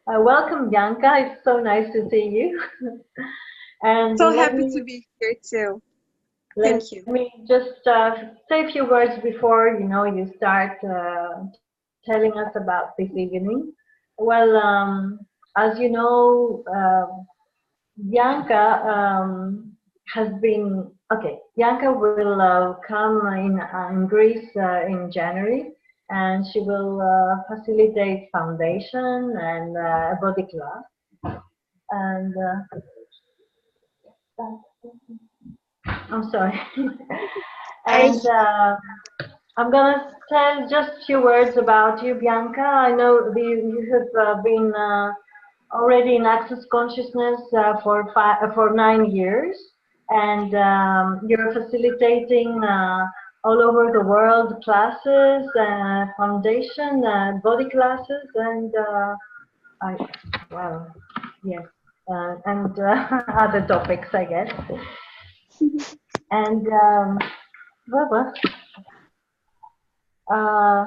Welcome, Bianca. It's so nice to see you. And So happy to be here too. let Thank you. me just say a few words before you start telling us about this evening. Well, as you know, Bianca has been okay. Bianca will come in Greece in January, and she will facilitate foundation and a body class. And I'm sorry. I And I'm gonna tell just a few words about you, Bianca. I know you have been already in Access Consciousness for 9 years, and you're facilitating all over the world classes, foundation, body classes, and I, well, yes, and other topics, I guess. And well, uh,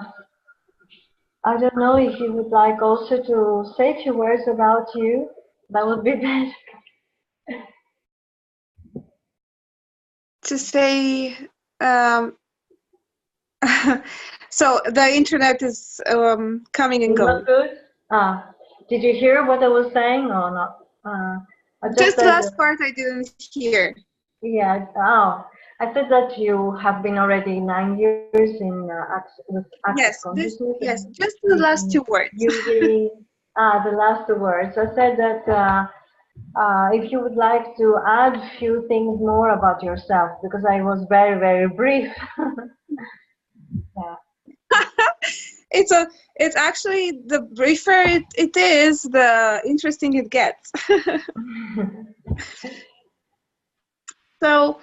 I don't know if you would like also to say a few words about you. That would be better. to say um, so the internet is coming and Not going. good? Ah, did you hear what I was saying or not? I just Just the said, last part I didn't hear. yeah, oh, I said that you have been already 9 years in with Access Consciousness and Yes, just the you've last been two words. using the last two words. I said that if you would like to add a few things more about yourself, because I was very, very brief. Yeah. It's a it's actually the briefer it is, the interesting it gets. So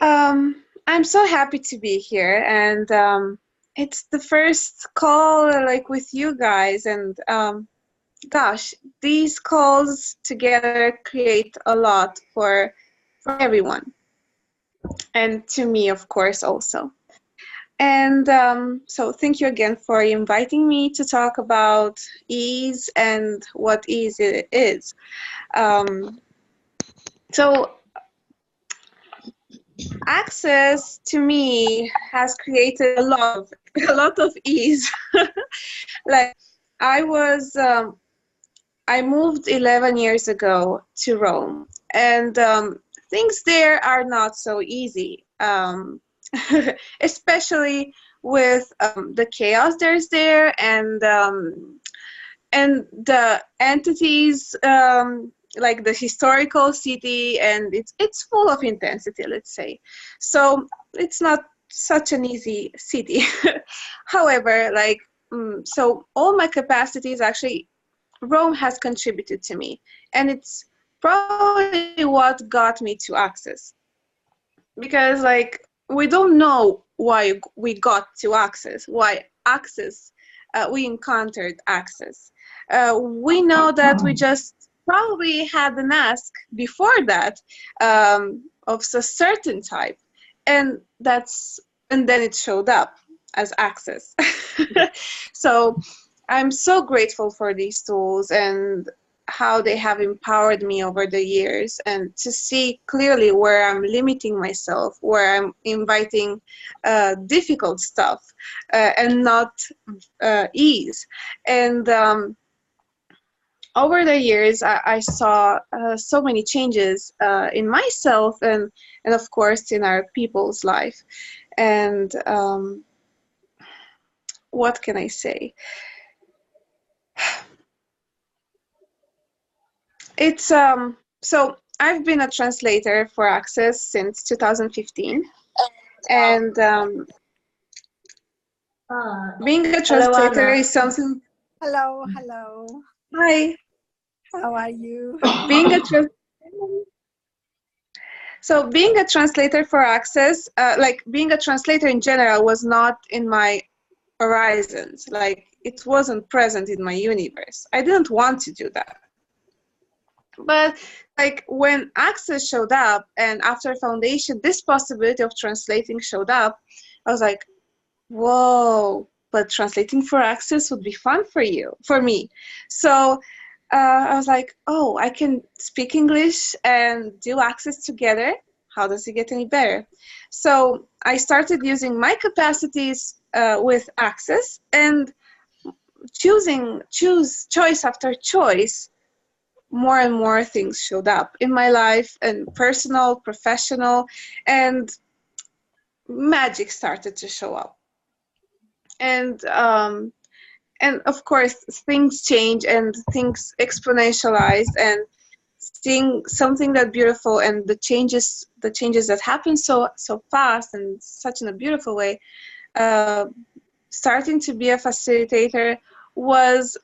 I'm so happy to be here, and it's the first call like with you guys, and gosh, these calls together create a lot for everyone, and to me, of course, also. And so thank you again for inviting me to talk about ease and what ease it is. Um, so access to me has created a lot of a lot of ease. Like I was I moved 11 years ago to Rome, and things there are not so easy, especially with the chaos there's there, and the entities, like the historical city, and it's full of intensity, let's say. So it's not such an easy city. However, like so all my capacities actually Rome has contributed to me, and it's probably what got me to access, because like we don't know why we got to access, why access, we encountered access. We know that we just probably had an ask before that, of a certain type, and then it showed up as access. So I'm so grateful for these tools and how they have empowered me over the years, and to see clearly where I'm limiting myself, where I'm inviting difficult stuff, and not ease. And over the years, I saw so many changes in myself, and of course in our people's life. And what can I say? It's so I've been a translator for Access since 2015, and being a Hello, translator Anna. is something. Hello, hello. Hi, How are you? being a trans. So being a translator for Access, like being a translator in general, was not in my horizons. Like it wasn't present in my universe. I didn't want to do that. But like when Access showed up, and after Foundation, this possibility of translating showed up, I was like, whoa, but translating for Access would be fun for me. So I was like, oh, I can speak English and do Access together. How does it get any better? So I started using my capacities with Access, and choice after choice, more and more things showed up in my life, and personal, professional, and magic started to show up. And of course things change and things exponentialized, and seeing something that beautiful and the changes that happen so fast and such in a beautiful way, starting to be a facilitator was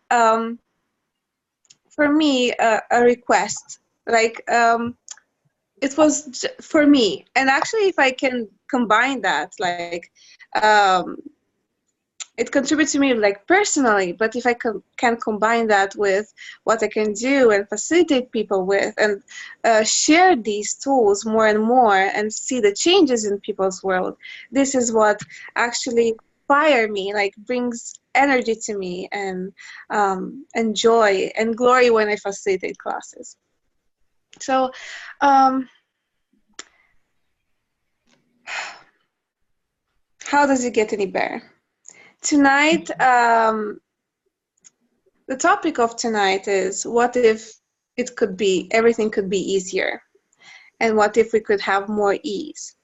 for me a request, like it was for me. And actually, if I can combine that, like it contributes to me like personally, but if I can combine that with what I can do and facilitate people with, and share these tools more and more and see the changes in people's world, this is what actually fire me, like brings energy to me, and joy and glory when I facilitate classes. So how does it get any better? Tonight, the topic of tonight is, what if everything could be easier? And what if we could have more ease?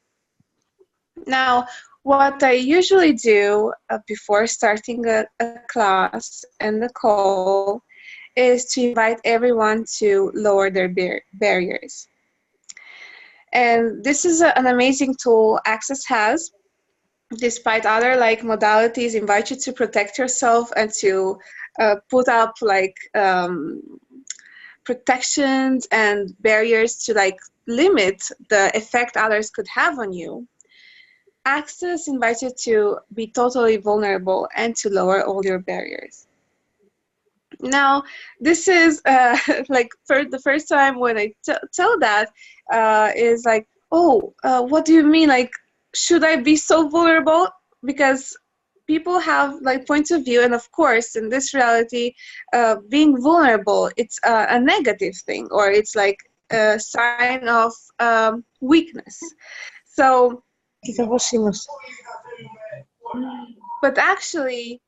Now, what I usually do before starting a class and the call is to invite everyone to lower their barriers. And this is an amazing tool Access has. Despite other like modalities invite you to protect yourself and to put up like protections and barriers to like limit the effect others could have on you, Access invites you to be totally vulnerable and to lower all your barriers. Now, this is like for the first time when I tell that is like, oh, what do you mean? Like, should I be so vulnerable? Because people have like points of view, and of course, in this reality, being vulnerable, it's a negative thing, or it's like a sign of weakness. So, but actually,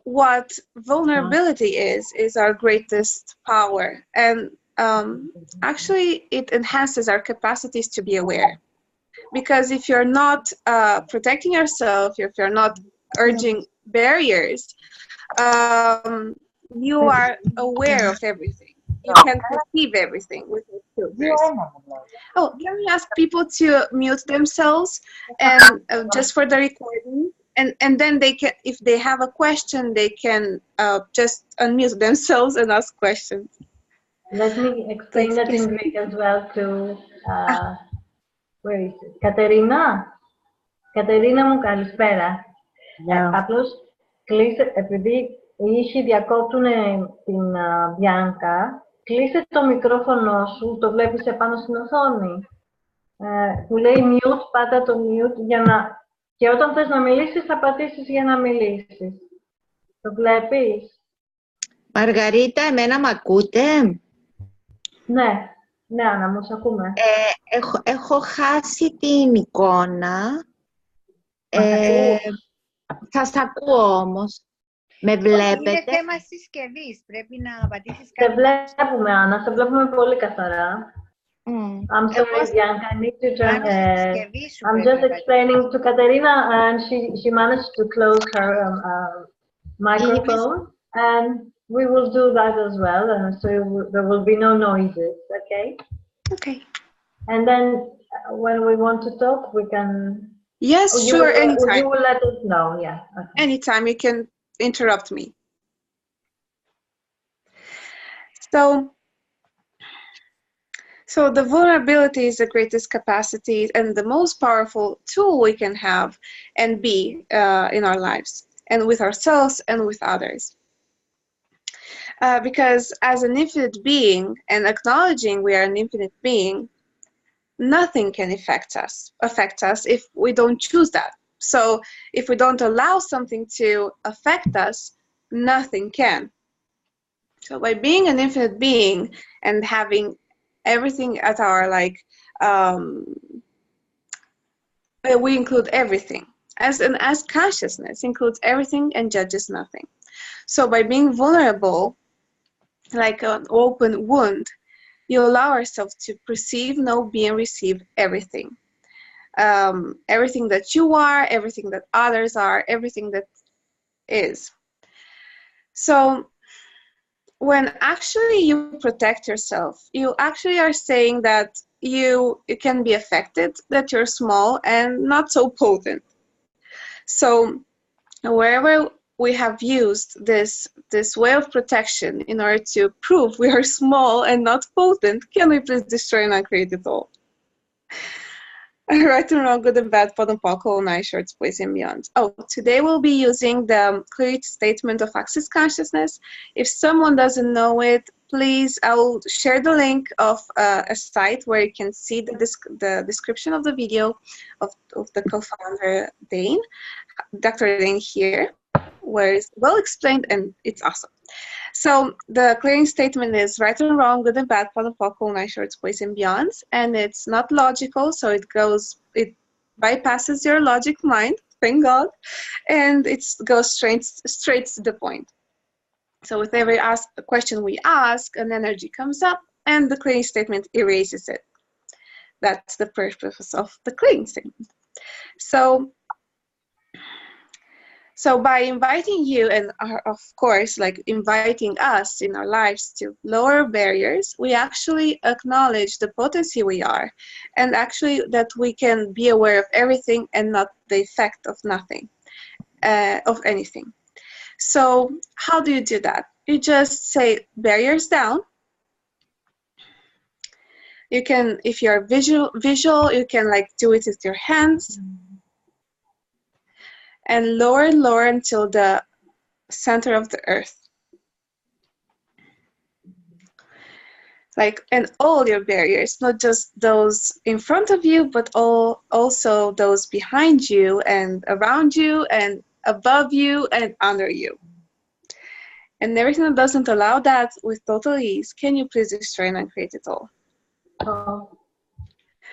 what vulnerability is our greatest power, and actually, it enhances our capacities to be aware. Because if you're not protecting yourself, if you're not urging barriers, you are aware of everything. You can perceive everything with your filters. Oh, can we ask people to mute themselves and just for the recording? And then they can, if they have a question, they can just unmute themselves and ask questions. Let me explain that in Greek as well to where is it? Κατερίνα μου, καλησπέρα. Απλώς κλείσε, επειδή οι ήχοι διακόπτουν την Bianca, κλείσε το μικρόφωνο σου, το βλέπεις επάνω στην οθόνη. Που λέει mute, πάτα το mute, και όταν θες να μιλήσεις, θα πατήσεις για να μιλήσεις. Το βλέπεις? Μαργαρίτα, εμένα μ' ακούτε? Ναι, ναι, Άννα, μου, σ' ακούμε. Έχω χάσει την εικόνα. Θα σ' ακούω όμως. Με βλέπετε? Είναι θέμα συσκευής. Πρέπει να πατήσεις Σε κάτι. βλέπουμε, Άννα. Σε βλέπουμε πολύ καθαρά. I'm sorry, Bianca. I need to turn. I'm just explaining to Katerina, and she managed to close her microphone, and we will do that as well, and so there will be no noises. Okay. Okay. And then when we want to talk, we can. Yes, sure. Anytime. You will let us know. Yeah. Okay. Anytime you can interrupt me. So the vulnerability is the greatest capacity and the most powerful tool we can have and be in our lives, and with ourselves and with others. Because as an infinite being, and acknowledging we are an infinite being, nothing can affect us if we don't choose that. So if we don't allow something to affect us, nothing can. So by being an infinite being and having everything at our we include everything. As consciousness includes everything and judges nothing. So by being vulnerable, like an open wound, you allow ourselves to perceive, know, be, and receive everything. Everything that you are, everything that others are, everything that is. So when actually you protect yourself, you actually are saying that you can be affected, that you're small and not so potent. So wherever we have used this way of protection in order to prove we are small and not potent, can we please destroy and uncreate it all? Right and wrong, good and bad, pod and POC, all nine shorts, boys and beyond. Oh, today we'll be using the clarity statement of access consciousness. If someone doesn't know it, please, I'll share the link of a site where you can see the description of the video of the co-founder, Dr. Dane here, where it's well explained and it's awesome. So the clearing statement is right and wrong, good and bad, pod and POC, all nine shorts, boys and beyonds, and it's not logical, so it bypasses your logic mind, thank God, and it goes straight to the point. So with every question we ask, an energy comes up, and the clearing statement erases it. That's the purpose of the clearing statement. So by inviting you and of course like inviting us in our lives to lower barriers, we actually acknowledge the potency we are, and actually that we can be aware of everything and not the effect of nothing, of anything. So how do you do that? You just say barriers down. You can, if you're visual, you can like do it with your hands. And lower until the center of the earth. And all your barriers, not just those in front of you, but also those behind you and around you and above you and under you. And everything that doesn't allow that, with total ease, can you please destroy and uncreate it all?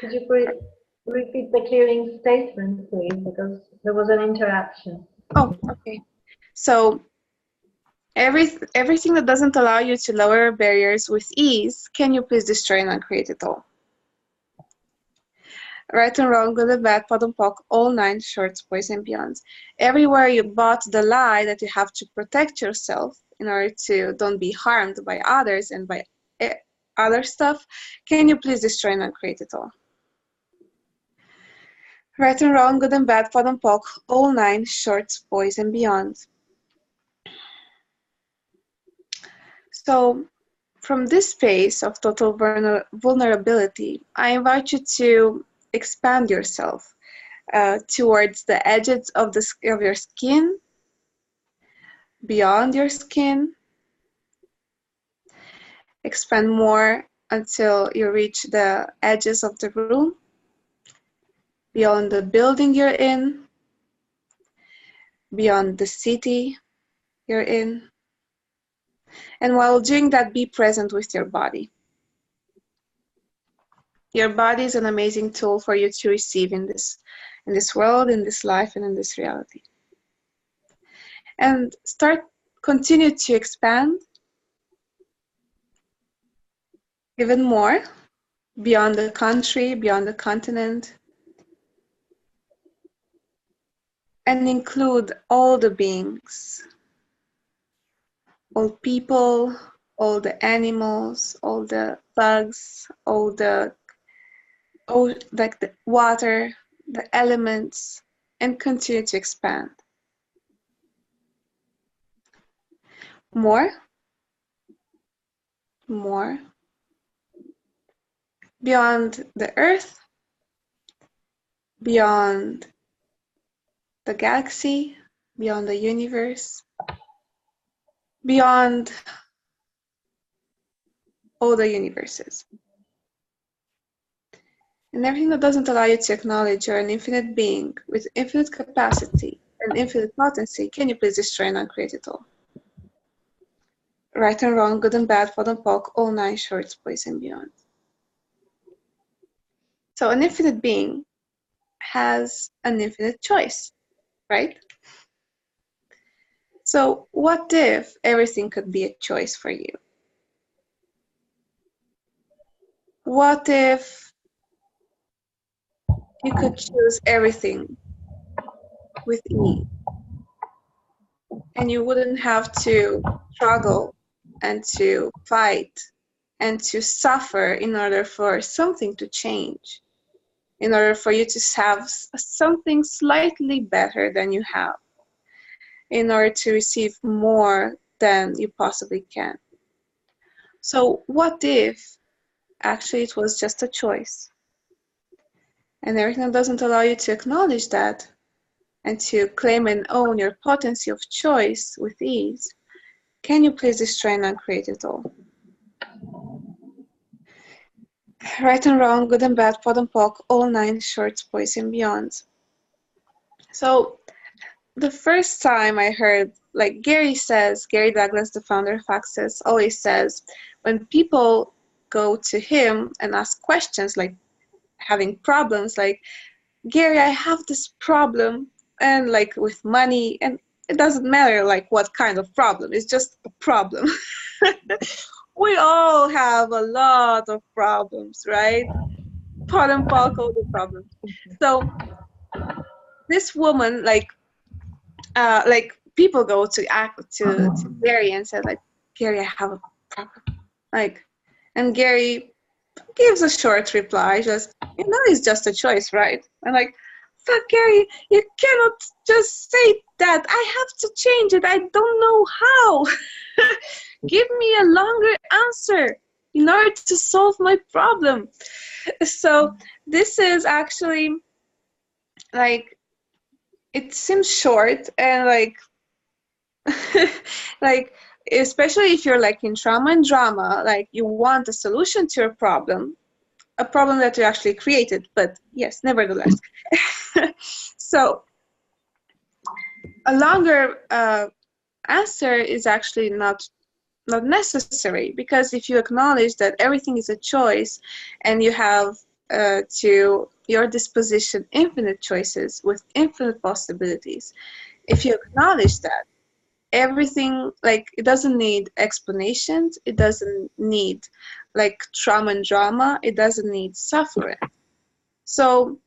Could you repeat the clearing statement, please, because there was an interaction. Oh, okay. So everything that doesn't allow you to lower barriers with ease, can you please destroy and uncreate it all? Right and wrong, good and bad, pod and POC, all nine shorts, boys and beyonds. Everywhere you bought the lie that you have to protect yourself in order to don't be harmed by others and by other stuff, can you please destroy and uncreate it all? Right and wrong, good and bad, pod and POC, all nine shorts, boys and beyond. So from this space of total vulnerability, I invite you to expand yourself towards the edges of your skin, beyond your skin. Expand more until you reach the edges of the room, beyond the building you're in, beyond the city you're in. And while doing that, be present with your body. Your body is an amazing tool for you to receive in this world, in this life, and in this reality. And continue to expand even more beyond the country, beyond the continent, and include all the beings, all people, all the animals, all the bugs, like the water, the elements, and continue to expand. More, beyond the earth, beyond the galaxy, beyond the universe, beyond all the universes. And everything that doesn't allow you to acknowledge you're an infinite being with infinite capacity and infinite potency, can you please destroy and uncreate it all? Right and wrong, good and bad, pot and pock, all 9 shorts, boys and beyond. So an infinite being has an infinite choice, right? So what if everything could be a choice for you? What if you could choose everything with ease and you wouldn't have to struggle and to fight and to suffer in order for something to change, in order for you to have something slightly better than you have, in order to receive more than you possibly can? So what if actually it was just a choice? And everything that doesn't allow you to acknowledge that and to claim and own your potency of choice with ease, can you please destroy and uncreate it all? Right and wrong, good and bad, pot and pock, all 9 shorts, boys and beyond. So the first time I heard, like Gary Douglas, the founder of Access, always says, when people go to him and ask questions, like having problems, like, Gary, I have this problem, and like with money, and it doesn't matter like what kind of problem, it's just a problem. We all have a lot of problems, right? Pot and pock, all the problems. So this woman, like people go to Gary and said, like, Gary, I have a problem. Like, and Gary gives a short reply, just, it's just a choice, right? And like, fuck, Gary, you cannot just say that. I have to change it. I don't know how. Give me a longer answer in order to solve my problem. So this is actually, like, it seems short and like, like, especially if you're like in trauma and drama, like you want a solution to a problem that you actually created, but yes, nevertheless. So a longer answer is actually not necessary, because if you acknowledge that everything is a choice and you have to your disposition infinite choices with infinite possibilities, if you acknowledge that everything, like, it doesn't need explanations, it doesn't need like trauma and drama, it doesn't need suffering. So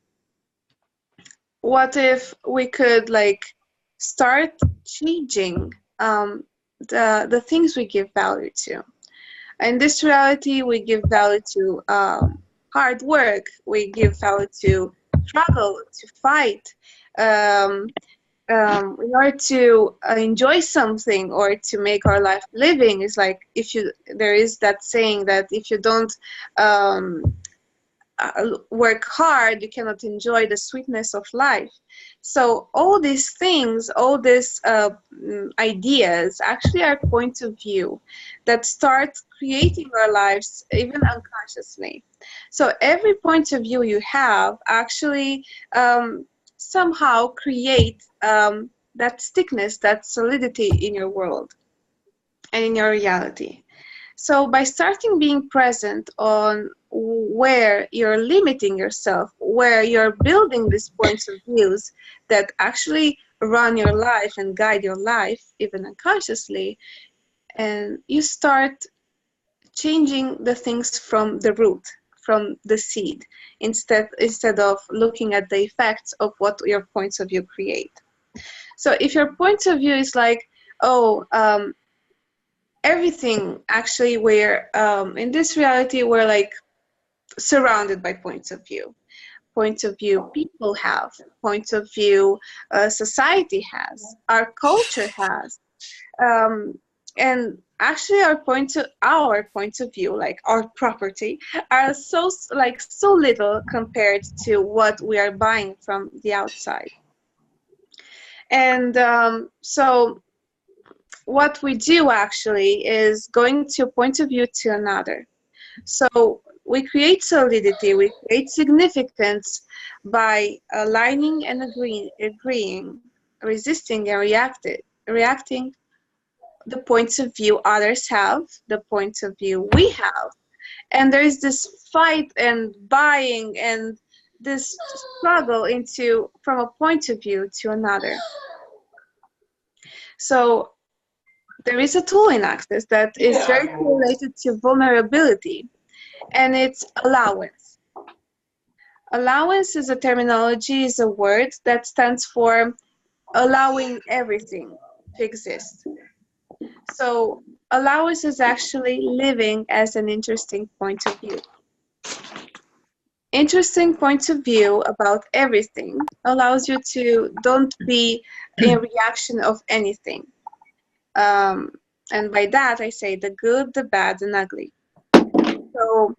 what if we could like start changing the things we give value to? In this reality, we give value to hard work, we give value to struggle, to fight, in order to enjoy something or to make our life living. Is like, there is that saying that if you don't work hard, you cannot enjoy the sweetness of life. So all these things, all these ideas actually are points of view that start creating our lives even unconsciously. So every point of view you have actually somehow create that thickness, that solidity in your world and in your reality. So by starting being present on where you're limiting yourself, where you're building these points of views that actually run your life and guide your life, even unconsciously, and you start changing the things from the root, from the seed, instead of looking at the effects of what your points of view create. So if your point of view is like, everything, actually, we're in this reality, we're like surrounded by points of view. Points of view people have, points of view society has, our culture has, and actually our points of view, like our property, are so little compared to what we are buying from the outside. And so what we do actually is going to a point of view to another. So we create solidity, we create significance by aligning and agreeing, resisting and reacting the points of view others have, the points of view we have. And there is this fight and buying and this struggle into from a point of view to another. So there is a tool in Access that is very related to vulnerability, and it's allowance. Allowance is a terminology, is a word that stands for allowing everything to exist. So allowance is actually living as an interesting point of view. Interesting point of view about everything allows you to don't be in reaction of anything. And by that I say the good, the bad, and ugly. So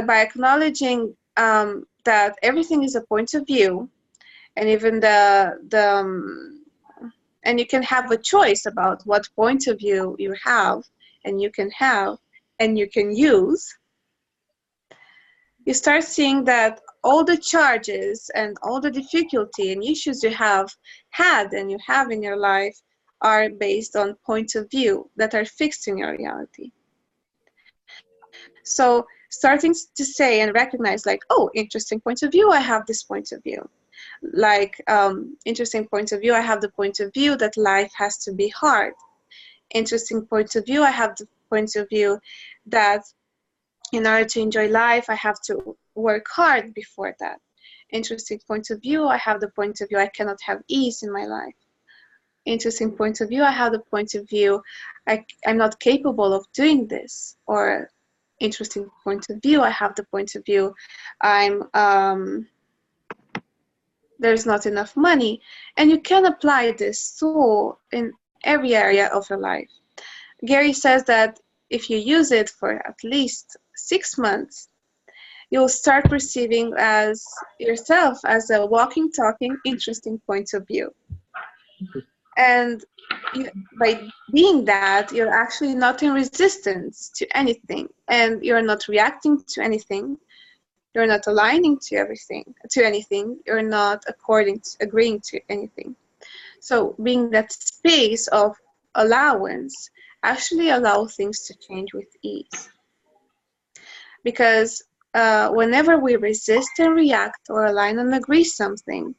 by acknowledging that everything is a point of view, and even and you can have a choice about what point of view you have, and you can use, you start seeing that all the charges and all the difficulty and issues you have had and you have in your life are based on points of view that are fixed in your reality. So starting to say and recognize, like, oh, interesting point of view, I have this point of view. Like, interesting point of view, I have the point of view that life has to be hard. Interesting point of view, I have the point of view that in order to enjoy life, I have to work hard before that. Interesting point of view, I have the point of view I cannot have ease in my life. Interesting point of view, I have the point of view I'm not capable of doing this. Or interesting point of view, I have the point of view there's not enough money. And you can apply this tool in every area of your life. Gary says that if you use it for at least 6 months, you'll start perceiving as yourself as a walking, talking, interesting point of view. And by being that, you're actually not in resistance to anything, and you're not reacting to anything. You're not aligning to anything. You're not agreeing to anything. So being that space of allowance actually allows things to change with ease. Because whenever we resist and react or align and agree something,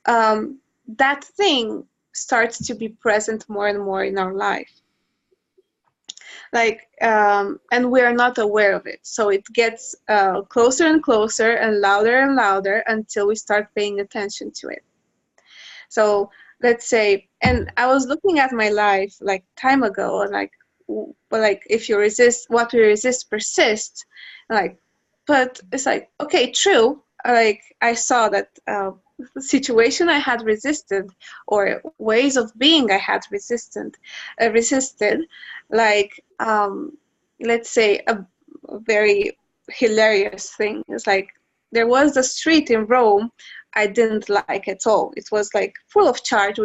that thing starts to be present more and more in our life. Like, and we are not aware of it. So it gets closer and closer and louder until we start paying attention to it. So let's say, and I was looking at my life like time ago, and like if you resist, what we resist persists. Like, but it's like, okay, true. Like I saw that the situation I had resisted, or ways of being I had resisted. Like, let's say a very hilarious thing is like, there was a street in Rome I didn't like at all. It was like full of charge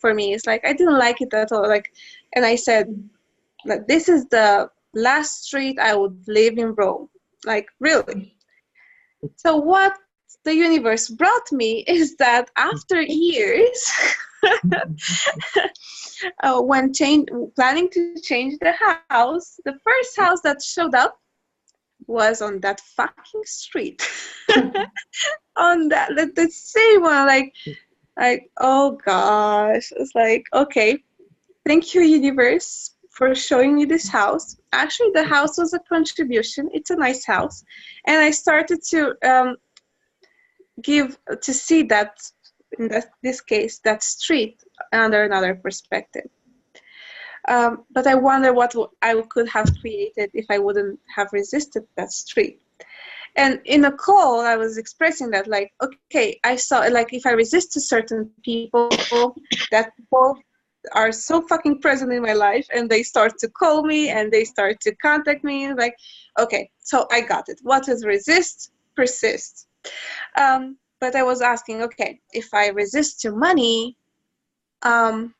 for me. It's like I didn't like it at all. Like, and I said, like, this is the last street I would live in Rome. Like, really. So what the universe brought me is that after years, when planning to change the house, the first house that showed up was on that fucking street. On the same one, like, oh gosh. It's like, okay, thank you, universe, for showing me this house. Actually, the house was a contribution. It's a nice house. And I started to see that, in this case, that street under another perspective. But I wonder what I could have created if I wouldn't have resisted that street. And in a call, I was expressing that, like, okay, I saw, like, if I resist to certain people, that people are so fucking present in my life, and they start to call me, and they start to contact me, like, okay, so I got it. What is resist? Persist. But I was asking, okay, if I resist to money, so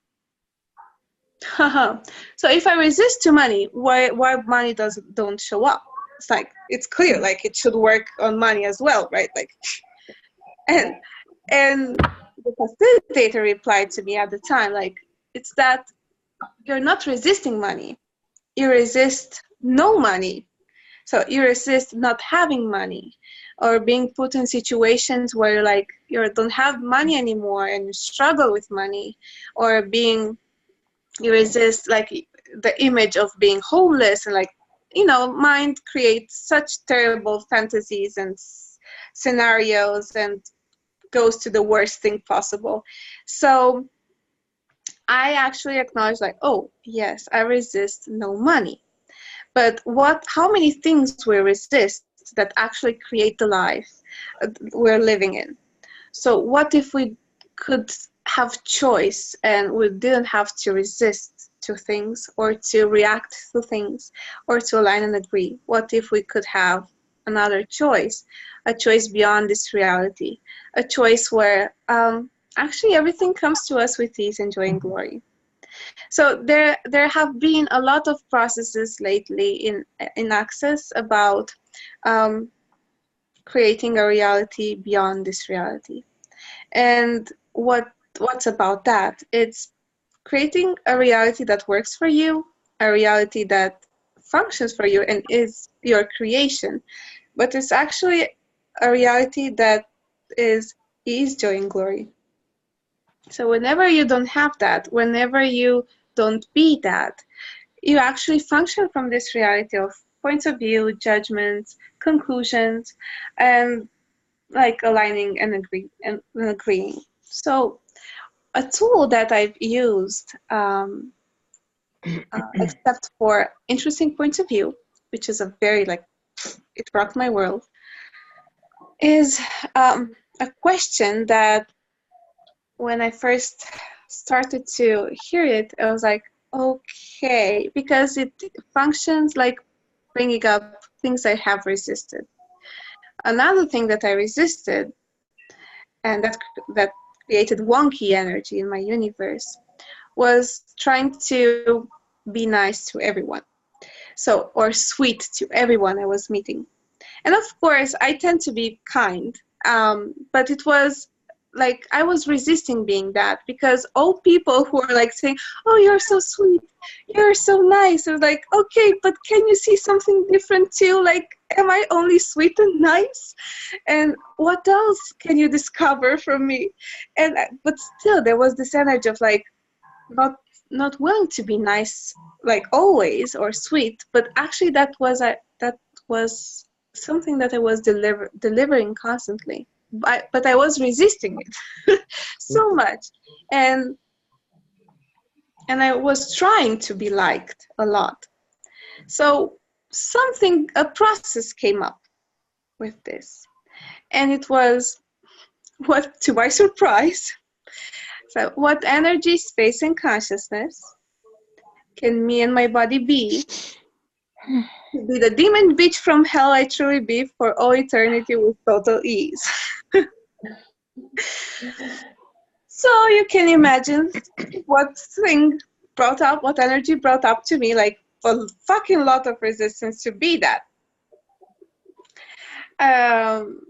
if I resist to money, why money don't show up? it's like, it's clear, like it should work on money as well, right? Like, and the facilitator replied to me at the time, like, it's that you're not resisting money. You resist no money. So you resist not having money, or being put in situations where like you don't have money anymore and you struggle with money, or you resist like the image of being homeless, and like, you know, mind creates such terrible fantasies and scenarios and goes to the worst thing possible. So I actually acknowledge like, oh yes, I resist no money. But how many things we resist that actually create the life we're living in? So what if we could have choice and we didn't have to resist to things or to react to things or to align and agree? What if we could have another choice, a choice beyond this reality, a choice where actually everything comes to us with ease and joy and glory? So there have been a lot of processes lately in Access about creating a reality beyond this reality. And what's about that? It's creating a reality that works for you, a reality that functions for you and is your creation. But it's actually a reality that is ease, joy, and glory. So whenever you don't have that, whenever you don't be that, you actually function from this reality of points of view, judgments, conclusions, and like aligning and agreeing. So a tool that I've used, except for interesting points of view, which is a very like, it rocked my world, is a question that when I first started to hear it, I was like, okay, because it functions like bringing up things I have resisted. Another thing that I resisted, and that created wonky energy in my universe, was trying to be nice to everyone. So, or sweet to everyone I was meeting. And of course, I tend to be kind, but it was like I was resisting being that, because all people who are like saying, oh, you're so sweet, you're so nice, I was like, okay, but can you see something different too? Like, am I only sweet and nice? And what else can you discover from me? And but still there was this energy of like not willing to be nice like always or sweet, but actually that was something that I was delivering constantly. But I was resisting it so much, and I was trying to be liked a lot. So a process came up with this, and it was, what to my surprise, so what energy, space, and consciousness can me and my body be to be the demon bitch from hell I truly be for all eternity with total ease. So you can imagine what energy brought up to me, like a fucking lot of resistance to be that.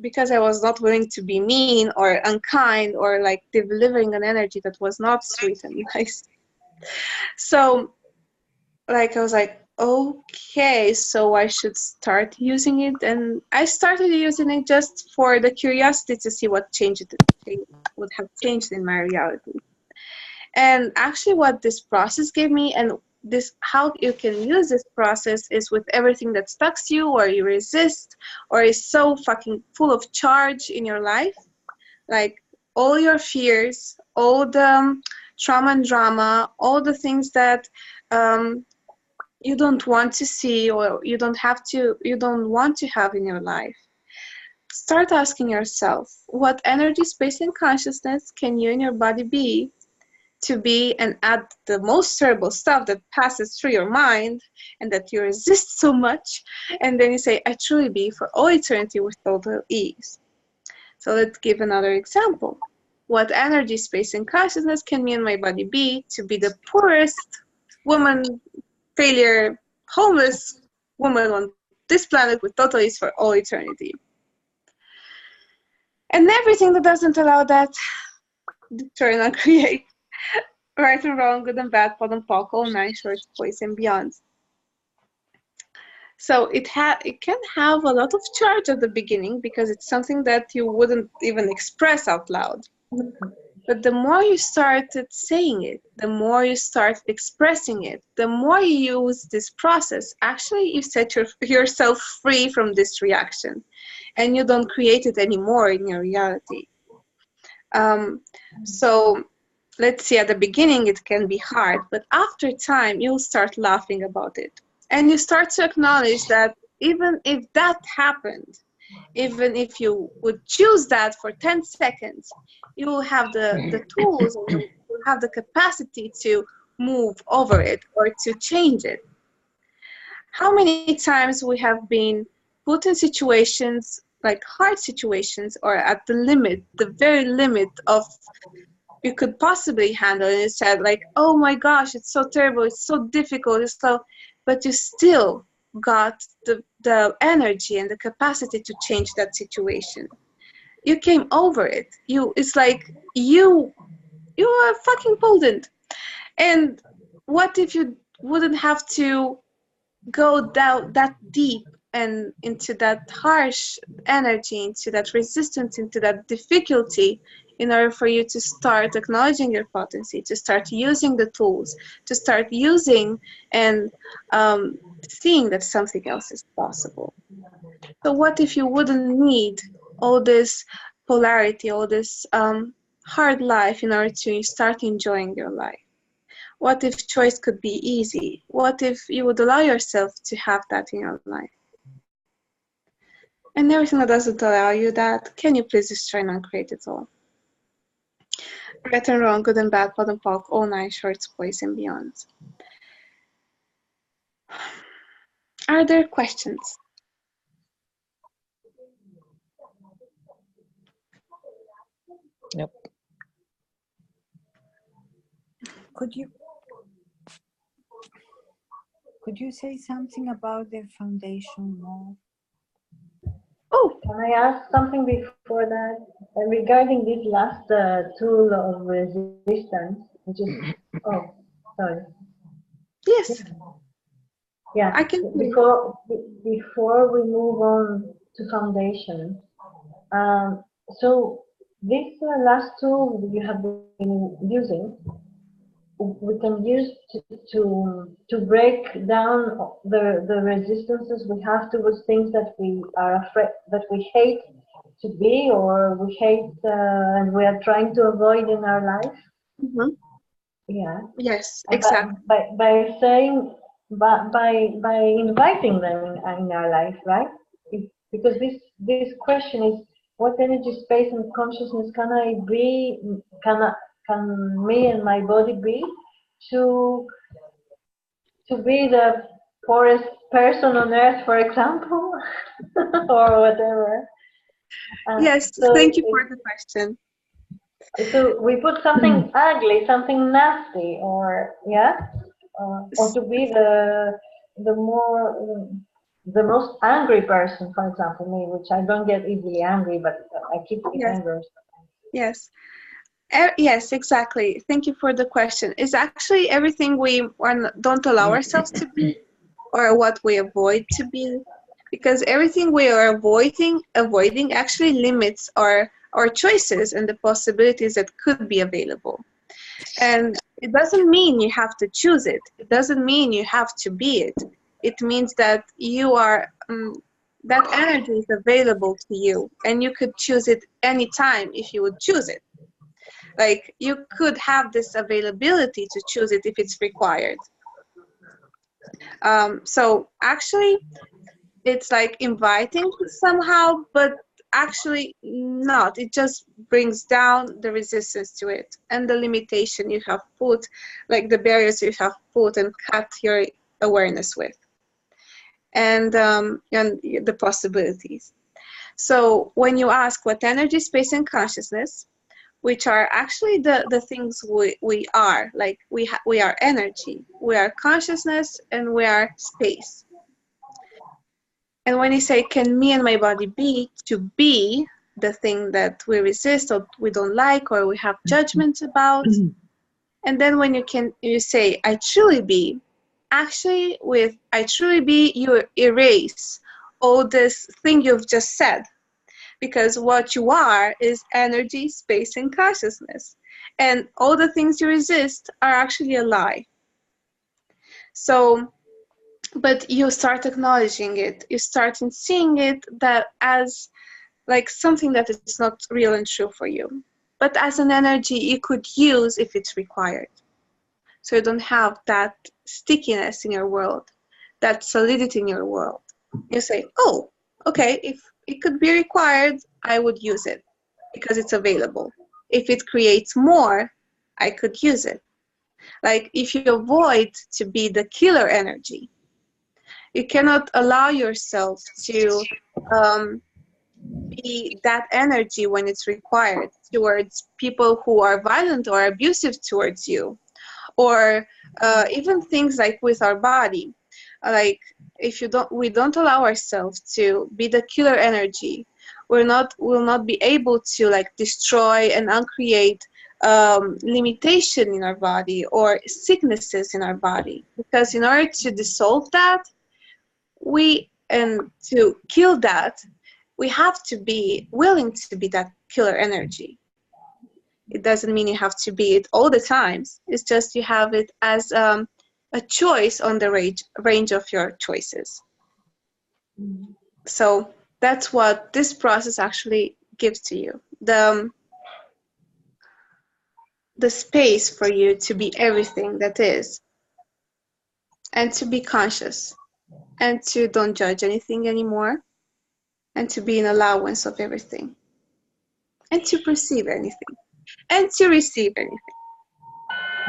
Because I was not willing to be mean or unkind or like delivering an energy that was not sweet and nice. So like I was like, okay, so I should start using it, and I started using it just for the curiosity to see what would have changed in my reality. And actually what this process gave me, and this how you can use this process, is with everything that stalks you or you resist or is so fucking full of charge in your life, like all your fears, all the trauma and drama, all the things that you don't want to see or you don't want to have in your life. Start asking yourself, what energy, space, and consciousness can you and your body be to be and add the most terrible stuff that passes through your mind and that you resist so much, and then you say, I truly be for all eternity with total ease. So let's give another example. What energy, space, and consciousness can me and my body be to be the poorest woman, failure, homeless woman on this planet with total ease for all eternity. And everything that doesn't allow that, turn on create. Right and wrong, good and bad, pod and poc, all 9 shorts, boys and beyonds. So it can have a lot of charge at the beginning because it's something that you wouldn't even express out loud. But the more you started saying it, the more you start expressing it, the more you use this process, actually you set yourself free from this reaction and you don't create it anymore in your reality. So let's see, at the beginning it can be hard, but after time you'll start laughing about it. And you start to acknowledge that even if that happened, even if you would choose that for 10 seconds, you will have the tools and you will have the capacity to move over it or to change it. How many times we have been put in situations, like hard situations, or at the limit, the very limit of you could possibly handle, and you said like, oh my gosh, it's so terrible, it's so difficult, it's so, but you still got the energy and the capacity to change that situation. You came over it. It's like you are fucking potent. And what if you wouldn't have to go down that deep and into that harsh energy, into that resistance, into that difficulty, in order for you to start acknowledging your potency, to start using the tools, to start using and seeing that something else is possible. So what if you wouldn't need all this polarity, all this hard life in order to start enjoying your life? What if choice could be easy? What if you would allow yourself to have that in your life? And everything that doesn't allow you that, can you please destroy and uncreate it all? Right and wrong, good and bad, pod and poc, all 9 shorts, boys and beyonds. Are there questions? Nope. Could you say something about the foundation more? Oh, Can I ask something before that? Regarding this last tool of resistance, which is, oh, sorry. yes. Yeah, I can see. before we move on to foundation, so this last tool you have been using, we can use to break down the resistances we have towards things that we are afraid, that we hate to be, or we hate and we are trying to avoid in our life. Mm-hmm. Yeah. Yes, exactly. By saying, by inviting them in our life, right? Because this question is, what energy, space, and consciousness can I be? Can me and my body be to be the poorest person on earth, for example, or whatever? Yes, So thank you for the question. So we put something ugly, something nasty, or yeah, or to be the most angry person, for example, me, which I don't get easily angry, but I keep getting angry. Yes. Yes, exactly. Thank you for the question. It's actually everything we don't allow ourselves to be, or what we avoid to be, because everything we are avoiding actually limits our choices and the possibilities that could be available. And it doesn't mean you have to choose it. It doesn't mean you have to be it. It means that you are that energy is available to you, and you could choose it anytime if you would choose it. Like, you could have this availability to choose it if it's required. So actually, it's like inviting somehow, but actually not. It just brings down the resistance to it and the limitation you have put, like the barriers you have put and cut your awareness with, and the possibilities. So when you ask what energy, space, and consciousness, which are actually the things we are, like we are energy, we are consciousness, and we are space. And when you say, can me and my body be, to be the thing that we resist or we don't like or we have judgments about. And then when you say, I truly be, actually with I truly be, you erase all this thing you've just said. Because what you are is energy, space, and consciousness. And all the things you resist are actually a lie. So, but you start acknowledging it. You start seeing it that as like something that is not real and true for you, but as an energy you could use if it's required. So you don't have that stickiness in your world, that solidity in your world. You say, oh, okay, if it could be required, I would use it because it's available. If it creates more, I could use it. Like if you avoid to be the killer energy, you cannot allow yourself to be that energy when it's required towards people who are violent or abusive towards you, or even things like with our body. Like if we don't allow ourselves to be the killer energy, we'll not be able to like destroy and uncreate limitation in our body or sicknesses in our body. Because in order to dissolve that, and to kill that, we have to be willing to be that killer energy. It doesn't mean you have to be it all the times. It's just you have it as a choice on the range of your choices. So that's what this process actually gives to you. The space for you to be everything that is, and to be conscious, and to don't judge anything anymore, and to be an allowance of everything, and to perceive anything, and to receive anything.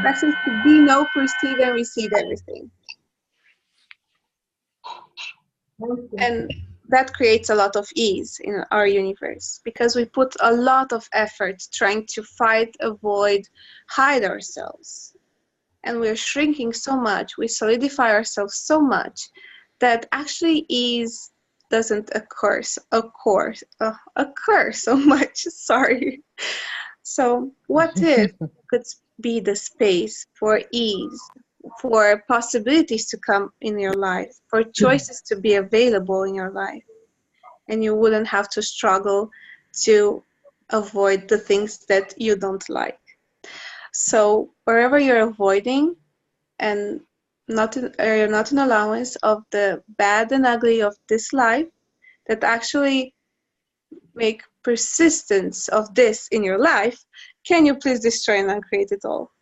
That is to be, know, perceive, and receive everything. And that creates a lot of ease in our universe, because we put a lot of effort trying to fight, avoid, hide ourselves. And we're shrinking so much, we solidify ourselves so much, that actually ease doesn't occur so much, sorry. So what if could be the space for ease, for possibilities to come in your life, for choices to be available in your life, and you wouldn't have to struggle to avoid the things that you don't like. So wherever you're avoiding and not an allowance of the bad and ugly of this life that actually make persistence of this in your life, can you please destroy and uncreate it all?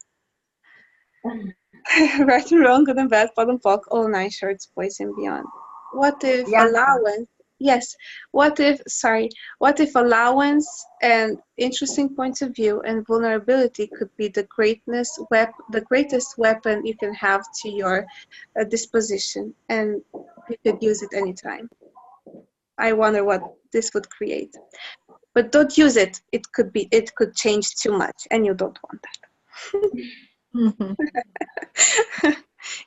Right and wrong, good and bad, POD and POC, all 9 shorts, boys and beyond. What if allowance? Yes. What if allowance and interesting points of view and vulnerability could be the greatest weapon you can have to your disposition, and you could use it anytime? I wonder what this would create. But don't use it. It could change too much, and you don't want that.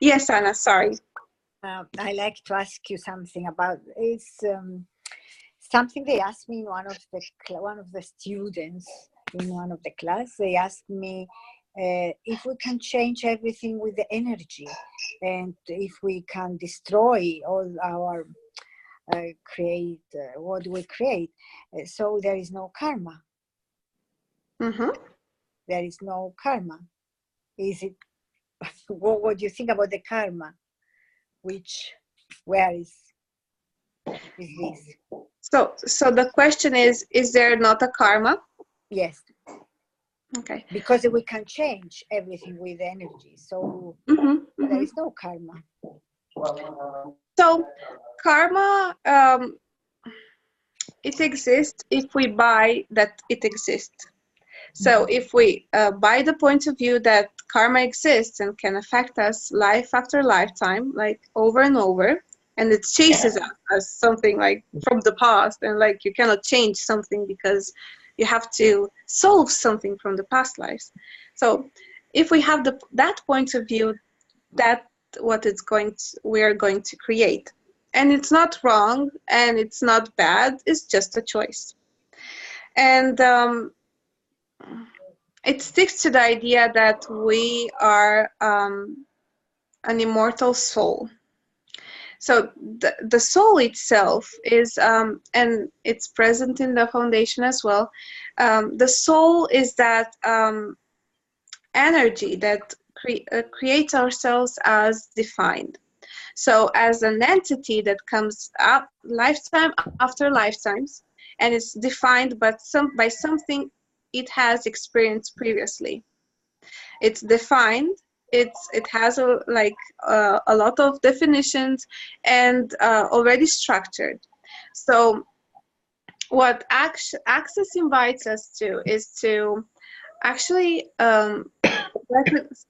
Yes, Anna. Sorry. I like to ask you something about something they asked me in one of the students in one of the class. They asked me if we can change everything with the energy, and if we can destroy all our create what we create, so there is no karma. Mm-hmm. There is no karma. Is it? What do you think about the karma? Where is this? So the question is there not a karma? Yes. Okay. Because we can change everything with energy, so there is no karma. So karma, it exists if we buy that it exists. So if we buy the point of view that karma exists and can affect us life after lifetime, like over and over, and it chases us as something like from the past, and like you cannot change something because you have to solve something from the past lives. So if we have that point of view, that what we are going to create. and it's not wrong and it's not bad, it's just a choice. And it sticks to the idea that we are an immortal soul. So the soul itself is, and it's present in the foundation as well. The soul is that energy that creates ourselves as defined. So as an entity that comes up lifetime after lifetimes, and it's defined by something it has experienced previously. It's defined. It has a lot of definitions and already structured. So what Access invites us to is to actually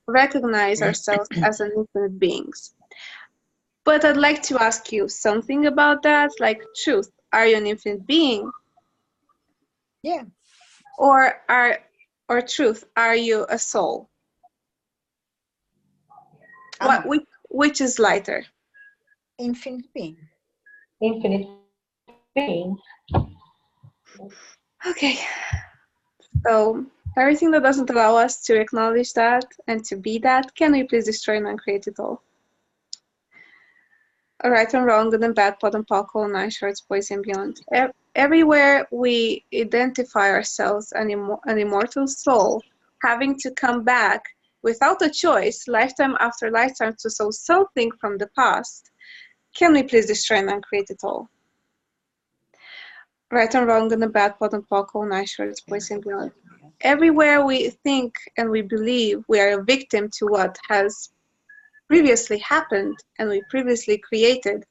recognize ourselves as an infinite beings. But I'd like to ask you something about that, like truth. Are you an infinite being? Yeah. Or truth, are you a soul? Which is lighter? Infinite being. Infinite being. Okay. So everything that doesn't allow us to acknowledge that and to be that, can we please destroy and uncreate it all? Right and wrong, good and bad, pot and pock, all nine shorts, boys and beyond. Everywhere we identify ourselves an immortal soul, having to come back without a choice, lifetime after lifetime, to solve something from the past, can we please destroy and uncreate it all? Right and wrong, good and bad, pot and pock, all nine shorts, boys and beyond. Everywhere we think and we believe we are a victim to what has previously happened and we previously created,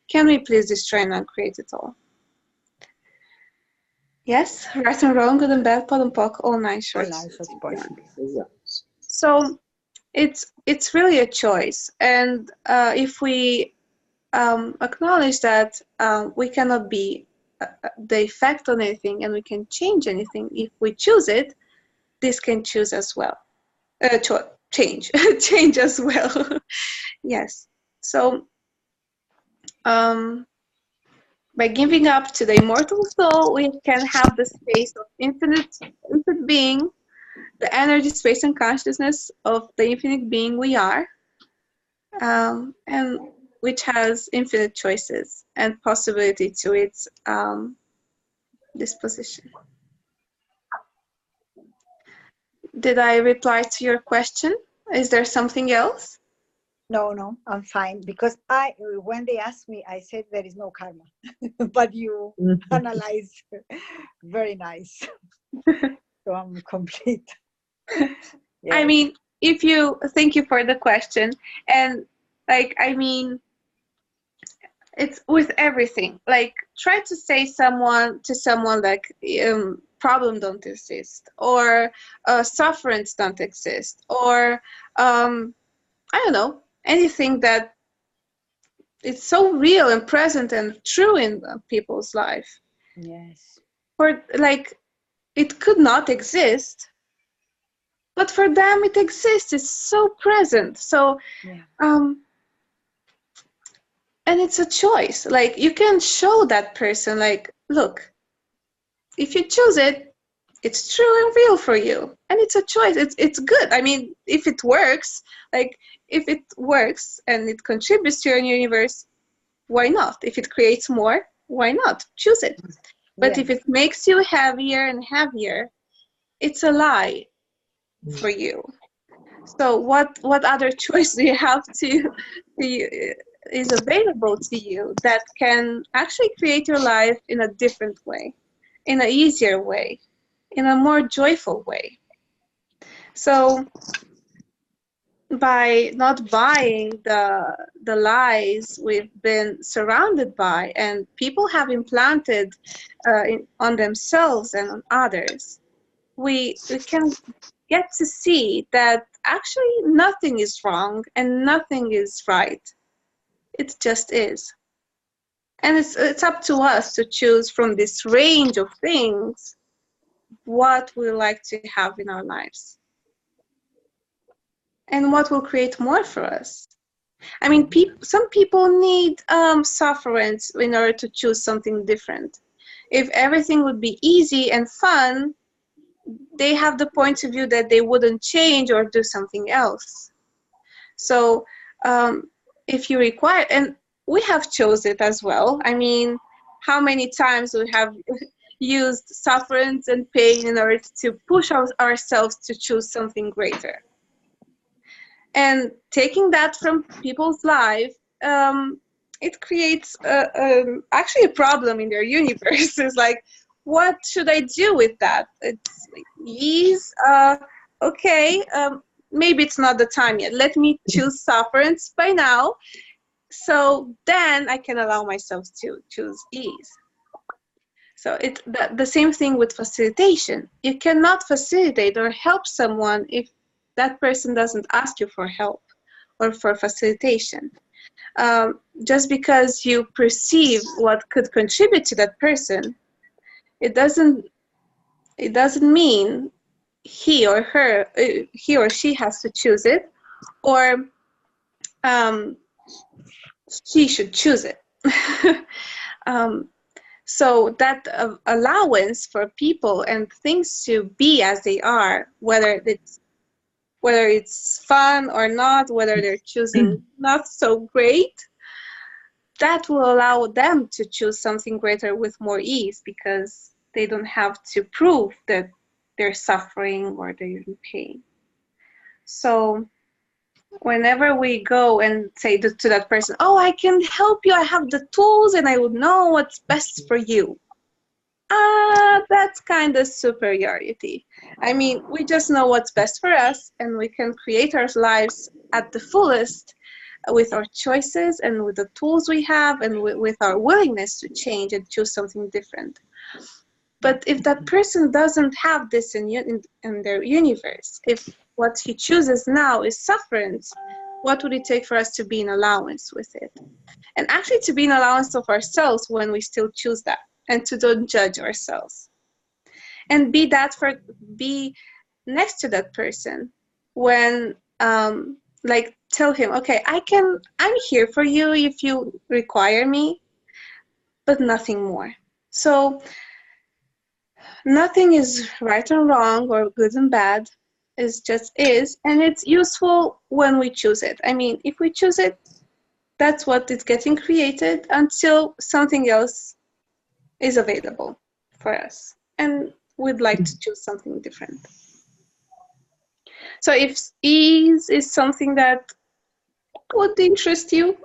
can we please destroy and uncreate it all? Yes, right and wrong, good and bad, pot and pock, all nine shorts. So it's really a choice, and if we acknowledge that we cannot be the effect on anything and we can change anything if we choose it, this can choose as well. Change change as well. Yes. So by giving up to the immortal soul, we can have the space of infinite being, the energy, space, and consciousness of the infinite being we are, and which has infinite choices and possibility to its disposition. Did I reply to your question? Is there something else? No, I'm fine, because when they asked me, I said there is no karma, but you analyze very nice. So I'm complete. Yes. I mean, thank you for the question, and it's with everything. Like, try to say to someone like problem don't exist, or sufferance don't exist, or I don't know, anything that it's so real and present and true in people's life. Yes. Or like, it could not exist, but for them it exists. It's so present. So yeah. And it's a choice. Like, you can show that person, like, look, if you choose it, it's true and real for you, and it's a choice. It's good. I mean, if it works, and it contributes to your universe, why not? If it creates more, why not? Choose it. But if it makes you heavier and heavier, it's a lie for you. So what other choice do you have is available to you that can actually create your life in a different way, in an easier way, in a more joyful way? So by not buying the lies we've been surrounded by and people have implanted on themselves and on others, we can get to see that actually nothing is wrong and nothing is right. It just is. And it's up to us to choose from this range of things what we like to have in our lives and what will create more for us. I mean, some people need sufferance in order to choose something different. If everything would be easy and fun, they have the point of view that they wouldn't change or do something else. So if you require, and we have chose it as well. I mean, how many times we have used sufferance and pain in order to push ourselves to choose something greater. And taking that from people's life, it creates actually a problem in their universe. It's like, what should I do with that? It's like, ease, okay, maybe it's not the time yet. Let me choose sufferance by now, so then I can allow myself to choose ease. So it's the same thing with facilitation. You cannot facilitate or help someone if that person doesn't ask you for help or for facilitation. Just because you perceive what could contribute to that person, it doesn't mean he or she has to choose it, or she should choose it. So that allowance for people and things to be as they are, whether it's fun or not, whether they're choosing not so great, that will allow them to choose something greater with more ease, because they don't have to prove that they're suffering or they're in pain. So whenever we go and say to that person, oh, I can help you, I have the tools and I would know what's best for you. That's kind of superiority. I mean, we just know what's best for us, and we can create our lives at the fullest with our choices and with the tools we have and with our willingness to change and choose something different. But if that person doesn't have this in their universe, if what he chooses now is sufferance, what would it take for us to be in allowance with it? And actually to be in allowance of ourselves when we still choose that, and to don't judge ourselves. And be next to that person when, like, tell him, okay, I'm here for you if you require me, but nothing more. So nothing is right or wrong or good and bad. It just is, and it's useful when we choose it. I mean, if we choose it, that's what is getting created until something else is available for us, and we'd like to choose something different. So if ease is something that would interest you,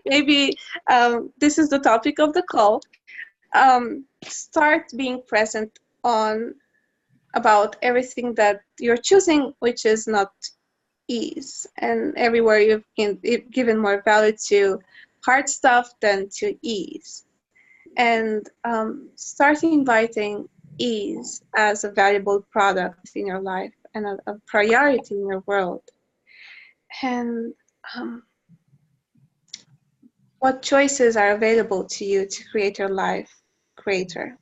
maybe this is the topic of the call. Start being present on about everything that you're choosing, which is not ease, and everywhere you've given more value to hard stuff than to ease. And start inviting ease as a valuable product in your life and a priority in your world. And what choices are available to you to create your life greater,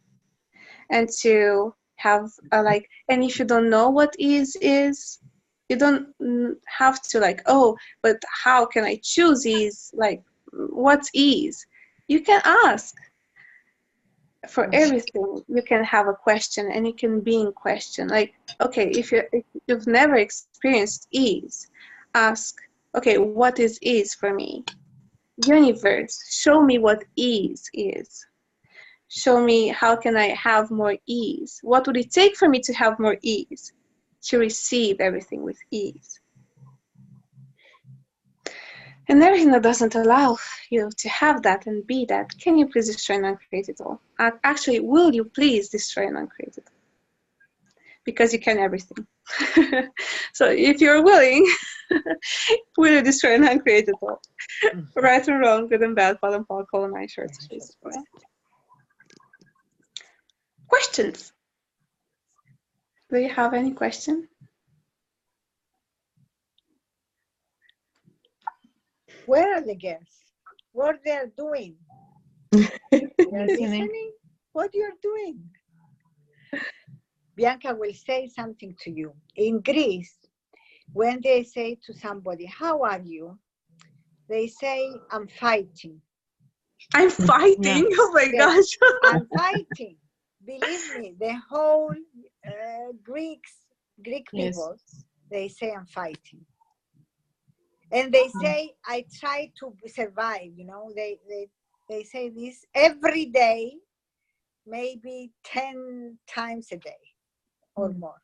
and to have and if you don't know what ease is, you don't have to oh, but how can I choose ease? What's ease? You can ask. For everything, you can have a question, and you can be in question. Okay, if you've never experienced ease, ask, okay, what is ease for me? Universe, show me what ease is. Show me how can I have more ease. What would it take for me to have more ease? To receive everything with ease. And everything that doesn't allow you to have that and be that, can you please destroy and uncreate it all? Actually, will you please destroy and uncreate it all? Because you can everything. So if you're willing, will you destroy and uncreate it all? Right and wrong, good and bad, bottom, Paul, column, I, short, space. Questions? Do you have any question? Where are the girls? What they're doing? They're listening? What you're doing? Bianca will say something to you. In Greece, when they say to somebody, how are you? They say, I'm fighting. I'm fighting. Yeah. Oh my Yes, gosh. I'm fighting. Believe me, the whole Greek Yes. people, they say I'm fighting. And they say, I try to survive, you know, they say this every day, maybe 10 times a day or more.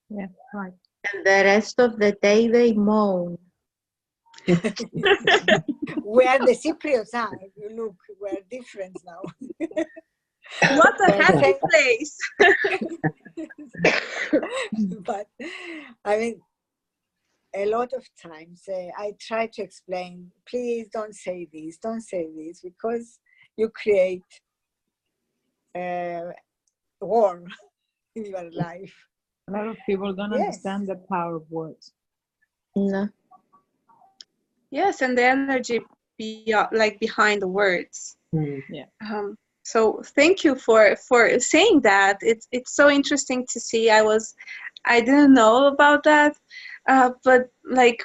Yeah. Right. And the rest of the day they moan. Where the Cypriots are, you look, we're different now. What a We're happy saying- place. But I mean, a lot of times I try to explain, please don't say this, because you create war in your life. A lot of people don't Yes. understand the power of words. No. Yes, and the energy behind the words. Yeah. So thank you for saying that. It's so interesting to see. I didn't know about that, but like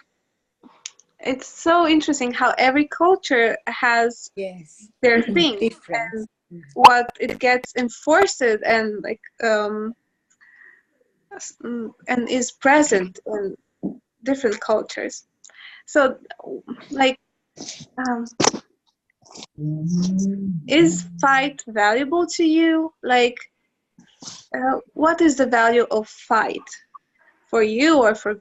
it's so interesting how every culture has Yes, their thing different. and what it gets enforced and and is present in different cultures. So like is fight valuable to you? Like what is the value of fight for you or for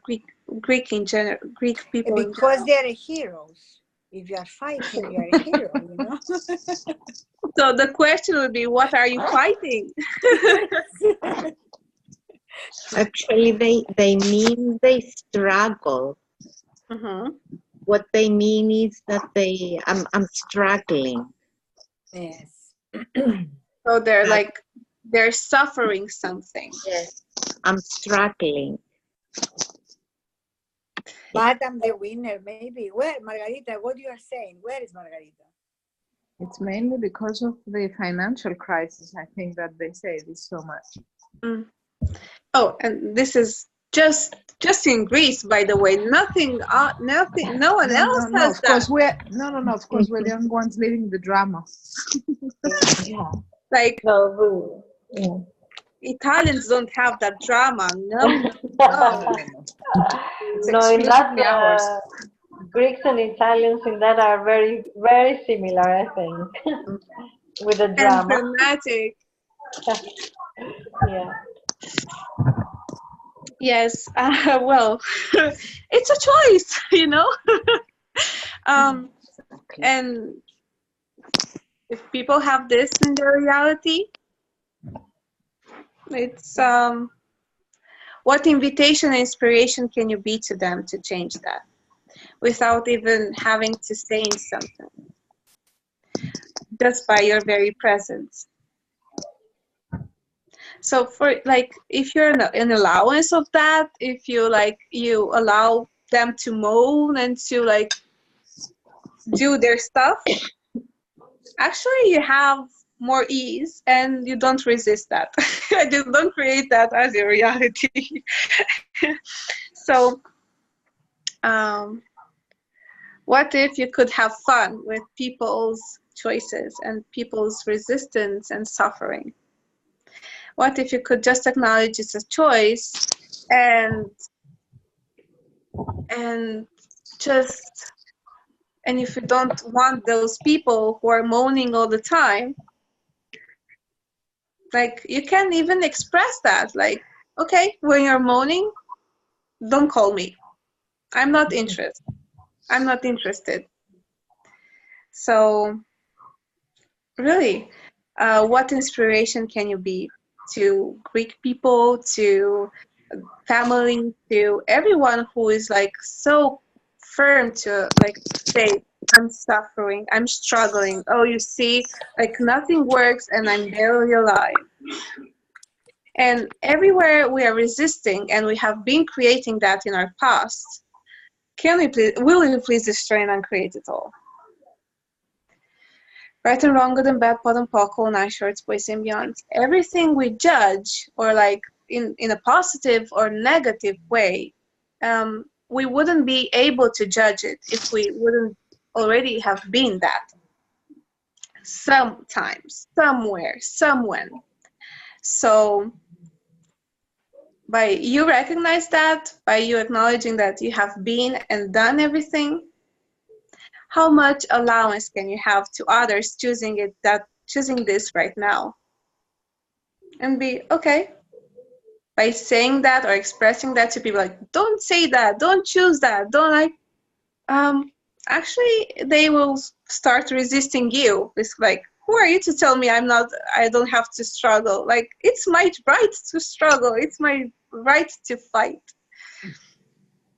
Greek in general, Greek people in Because general? they're heroes. If you are fighting, you are a hero, you know. So the question would be, what are you fighting? Actually, they mean they struggle. Mhm. What they mean is that I'm struggling. Yes. So they're suffering something. Yes, I'm struggling. But I'm the winner, maybe. Where, Margarita, what you are saying? Where is Margarita? It's mainly because of the financial crisis, I think, that they say this so much. Mm. Oh, and this is just in Greece, by the way. Nothing. No one else No, has of that. course of course we're the only ones living the drama. Yeah. Like No, yeah. Italians don't have that drama. No. It's No, in that exclusively ours. Greeks and Italians in that are very, very similar, I think, with the And drama. dramatic. Yeah. Yes. Well, it's a choice, you know. And if people have this in their reality, it's what invitation and inspiration can you be to them to change that without even having to say something, just by your very presence. So for like, if you're an allowance of that, if you allow them to moan and to like do their stuff, actually you have more ease and you don't resist that. You don't create that as your reality. So what if you could have fun with people's choices and people's resistance and suffering? What if you could just acknowledge it's a choice and just, and if you don't want those people who are moaning all the time, like you can even express that, like, okay, when you're moaning, don't call me. I'm not interested. So really, what inspiration can you be to Greek people, to family, to everyone who is like so firm to like say, I'm suffering, I'm struggling. Oh, you see, like nothing works and I'm barely alive. And everywhere we are resisting and we have been creating that in our past, will you please destroy and uncreate it all? Right and wrong, good and bad, pot and pockle, nice shorts, boys and beyond. Everything we judge, or like in a positive or negative way, we wouldn't be able to judge it if we wouldn't already have been that sometimes, somewhere, someone. So by you recognize that, by you acknowledging that you have been and done everything, how much allowance can you have to others choosing this right now? And be okay. By saying that or expressing that to people, like, don't say that, don't choose that, don't like, actually they will start resisting you. It's like, who are you to tell me I don't have to struggle? Like, it's my right to struggle. It's my right to fight.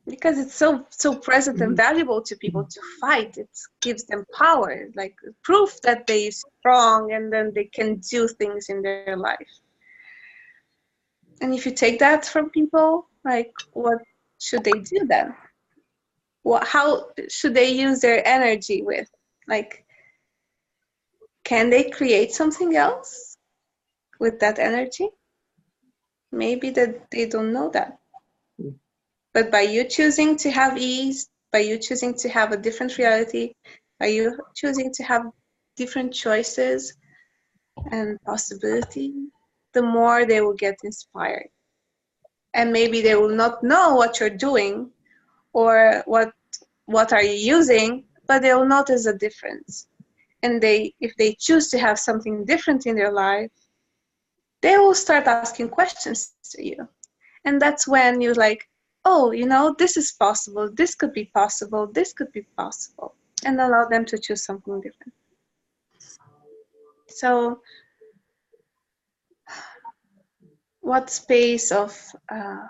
Because it's so present and valuable to people to fight. It gives them power, like proof that they're strong, and then they can do things in their life. And if you take that from people, like, what should they do then? How should they use their energy with? Like, can they create something else with that energy? Maybe that they don't know that. But by you choosing to have ease, by you choosing to have a different reality, by you choosing to have different choices and possibility, the more they will get inspired. And maybe they will not know what you're doing or what are you using, but they will notice a difference. And if they choose to have something different in their life, they will start asking questions to you. And that's when you're like, oh, this is possible, this could be possible, this could be possible, and allow them to choose something different. So what space of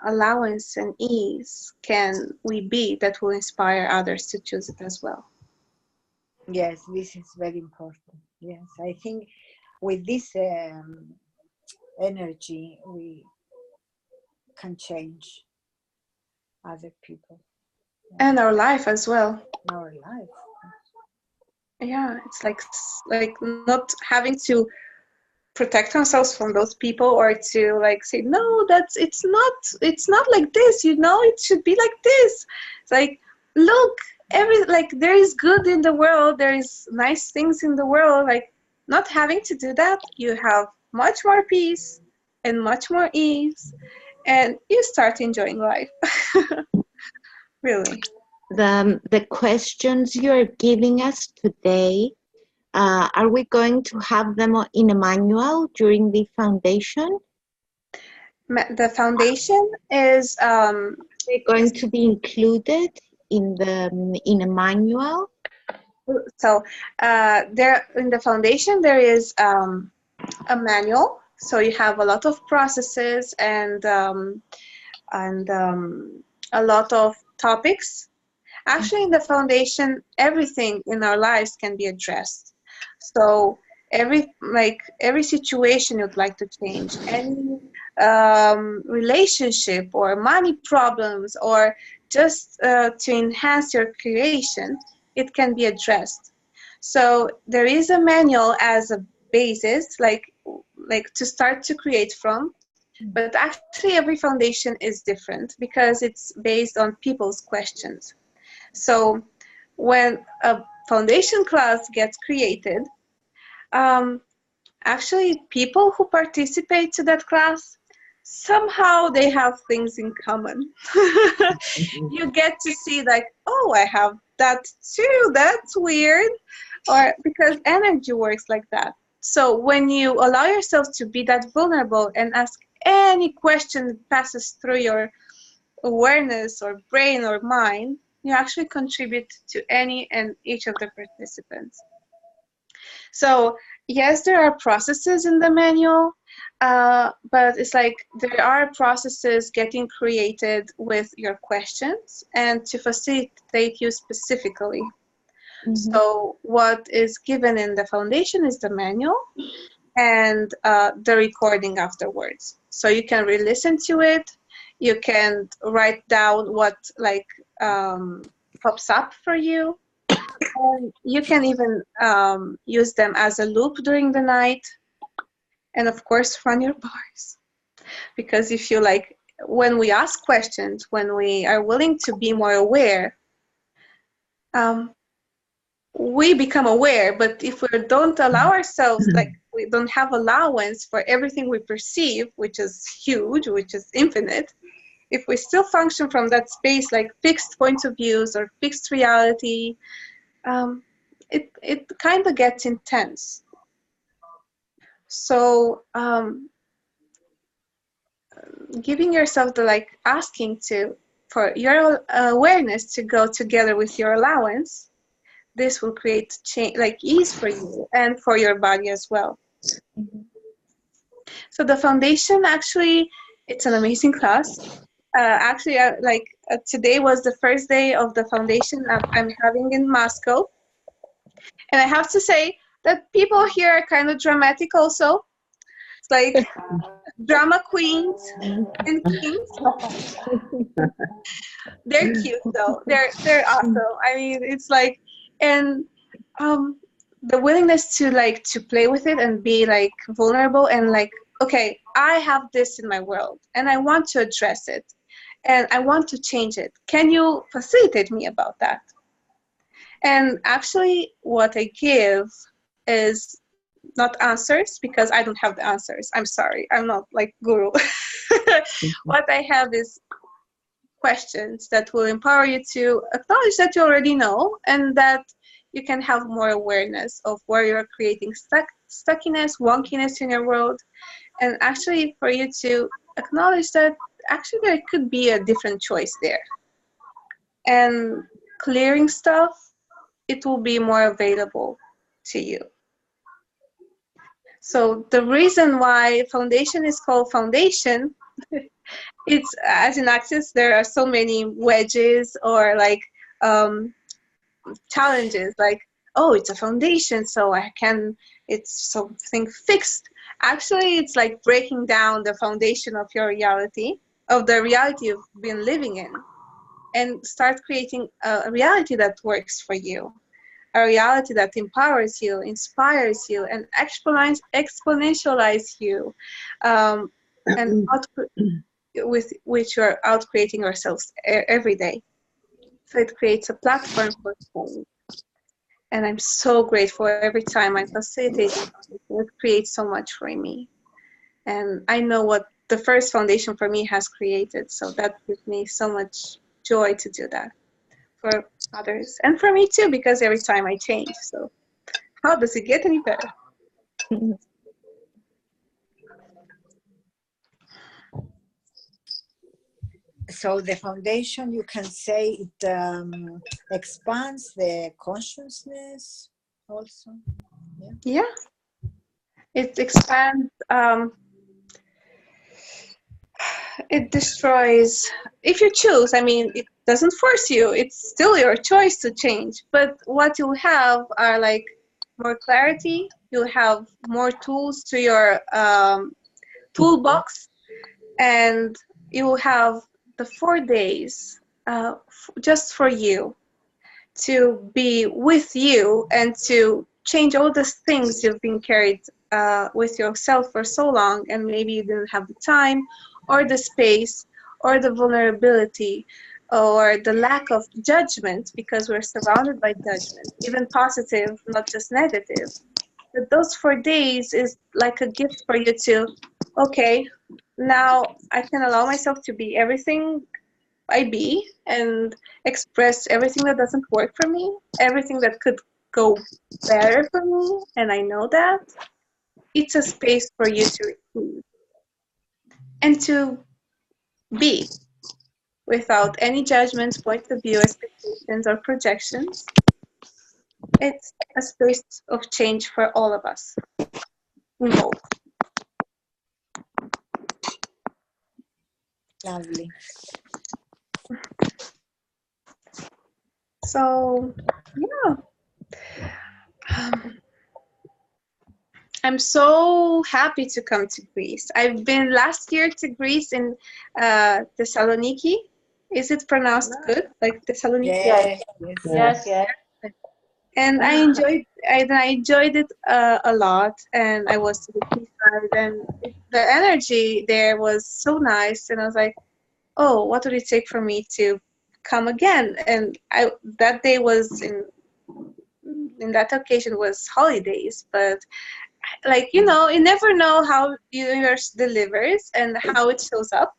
allowance and ease can we be that will inspire others to choose it as well? Yes, this is very important. Yes, I think with this energy, we can change other people. And our life as well. Our life. Yeah, it's like not having to protect ourselves from those people, or to like say, no, it's not like this, it should be like this. It's like, look, there is good in the world, there is nice things in the world. Like, not having to do that, you have much more peace and much more ease, and you start enjoying life. Really. The questions you're giving us today, are we going to have them in a manual during the foundation? The foundation is They're going to be included in a manual. So there in the foundation there is a manual. So you have a lot of processes and a lot of topics. Actually, in the foundation, everything in our lives can be addressed. So every situation you'd like to change, any relationship or money problems, or just to enhance your creation, it can be addressed. So there is a manual as a basis, like to start to create from. But actually, every foundation is different because it's based on people's questions. So when a foundation class gets created, actually people who participate to that class, somehow they have things in common. You get to see like, oh, I have that too, that's weird. Or because energy works like that. So when you allow yourself to be that vulnerable and ask any question that passes through your awareness or brain or mind, you actually contribute to any and each of the participants. So yes, there are processes in the manual, but it's like there are processes getting created with your questions and to facilitate you specifically. Mm-hmm. So what is given in the foundation is the manual and the recording afterwards. So you can re-listen to it. You can write down what pops up for you. And you can even use them as a loop during the night. And of course, run your bars. Because if you when we ask questions, when we are willing to be more aware, we become aware. But if we don't allow ourselves, like we don't have allowance for everything we perceive, which is huge, which is infinite, if we still function from that space, like fixed points of views or fixed reality, it kind of gets intense. So giving yourself the, like, asking for your awareness to go together with your allowance, this will create change, like ease for you and for your body as well. So the foundation, actually, it's an amazing class. Actually, today was the first day of the foundation I'm having in Moscow. And I have to say that people here are kind of dramatic also. It's like drama queens and kings. They're cute though. They're awesome. I mean, it's like, and the willingness to play with it and be like vulnerable and like, okay, I have this in my world and I want to address it and I want to change it. Can you facilitate me about that? And actually what I give is not answers, because I don't have the answers. I'm sorry, I'm not like guru. What I have is questions that will empower you to acknowledge that you already know, and that you can have more awareness of where you're creating stuckiness, wonkiness in your world, and actually for you to acknowledge that actually there could be a different choice there. And clearing stuff, it will be more available to you. So the reason why foundation is called foundation, it's, as in Access, there are so many wedges or like challenges, like, oh, it's a foundation, so it's something fixed. Actually, it's like breaking down the foundation of your reality, of the reality you've been living in, and start creating a reality that works for you. A reality that empowers you, inspires you, and exponentialize you, and with which you're out creating yourselves every day. So it creates a platform for change. And I'm so grateful every time I facilitate it. It creates so much for me. And I know what the first foundation for me has created. So that gives me so much joy to do that for others and for me too, because every time I change. So how does it get any better? So the foundation, you can say it expands the consciousness also. Yeah. It expands, it destroys, if you choose. I mean, it doesn't force you, it's still your choice to change, but what you'll have are like more clarity, you'll have more tools to your toolbox, and you will have the 4 days just for you, to be with you and to change all the things you've been carried with yourself for so long, and maybe you didn't have the time or the space or the vulnerability or the lack of judgment, because we're surrounded by judgment, even positive, not just negative. But those 4 days is like a gift for you to, okay, now I can allow myself to be everything I be and express everything that doesn't work for me, everything that could go better for me, and I know that. It's a space for you to receive and to be without any judgments, point of view, expectations, or projections. It's a space of change for all of us involved. Lovely. So, yeah. I'm so happy to come to Greece. I've been last year to Greece in Thessaloniki. Is it pronounced good? Like Thessaloniki? Yes, Yes, yes. And I enjoyed it a lot, and I was to the seaside, and the energy there was so nice, and I was like, oh, what would it take for me to come again? And that day was in that occasion was holidays, but like, you never know how the universe delivers and how it shows up.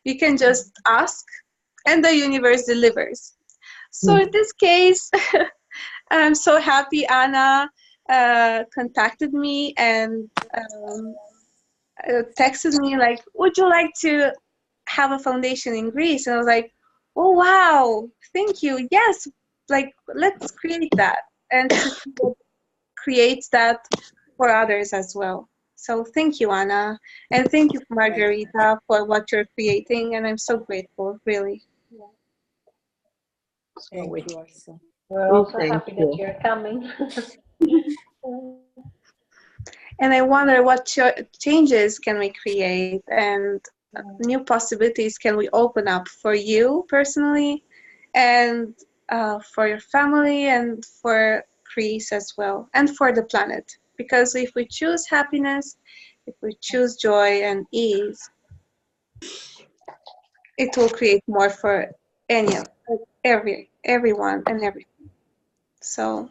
You can just ask, and the universe delivers. So in this case, I'm so happy Anna contacted me and texted me like, would you like to have a foundation in Greece? And I was like, oh, wow, thank you. Yes, like, let's create that and to create that for others as well. So thank you, Anna. And thank you, Margarita, for what you're creating. And I'm so grateful, really. Thank you also. We're also happy that you're coming. And I wonder what changes can we create and new possibilities can we open up for you personally and for your family and for Greece as well and for the planet. Because if we choose happiness, if we choose joy and ease, it will create more for everyone and everything. So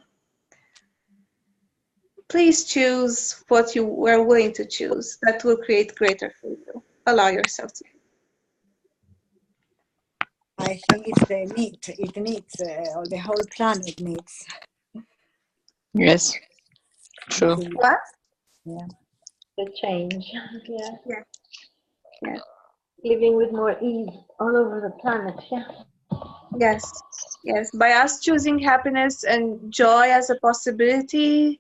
please choose what you were willing to choose that will create greater for you. Allow yourself to. I think it's the need. It needs, or the whole planet needs. Yes, true. What? Yeah. The change. Yeah. Yeah. Living with more ease all over the planet. Yeah. Yes. By us choosing happiness and joy as a possibility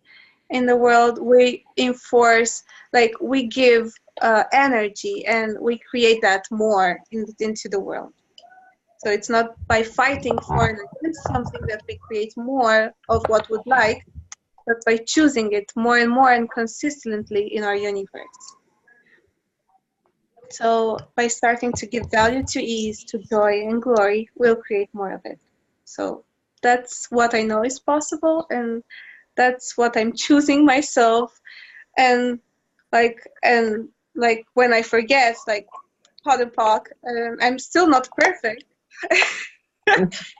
in the world, we enforce, like we give energy and we create that more into the world. So it's not by fighting for and against something that we create more of what we'd like, but by choosing it more and more and consistently in our universe. So by starting to give value to ease, to joy and glory, we'll create more of it. So that's what I know is possible, and that's what I'm choosing myself. And like when I forget, like Pock, I'm still not perfect.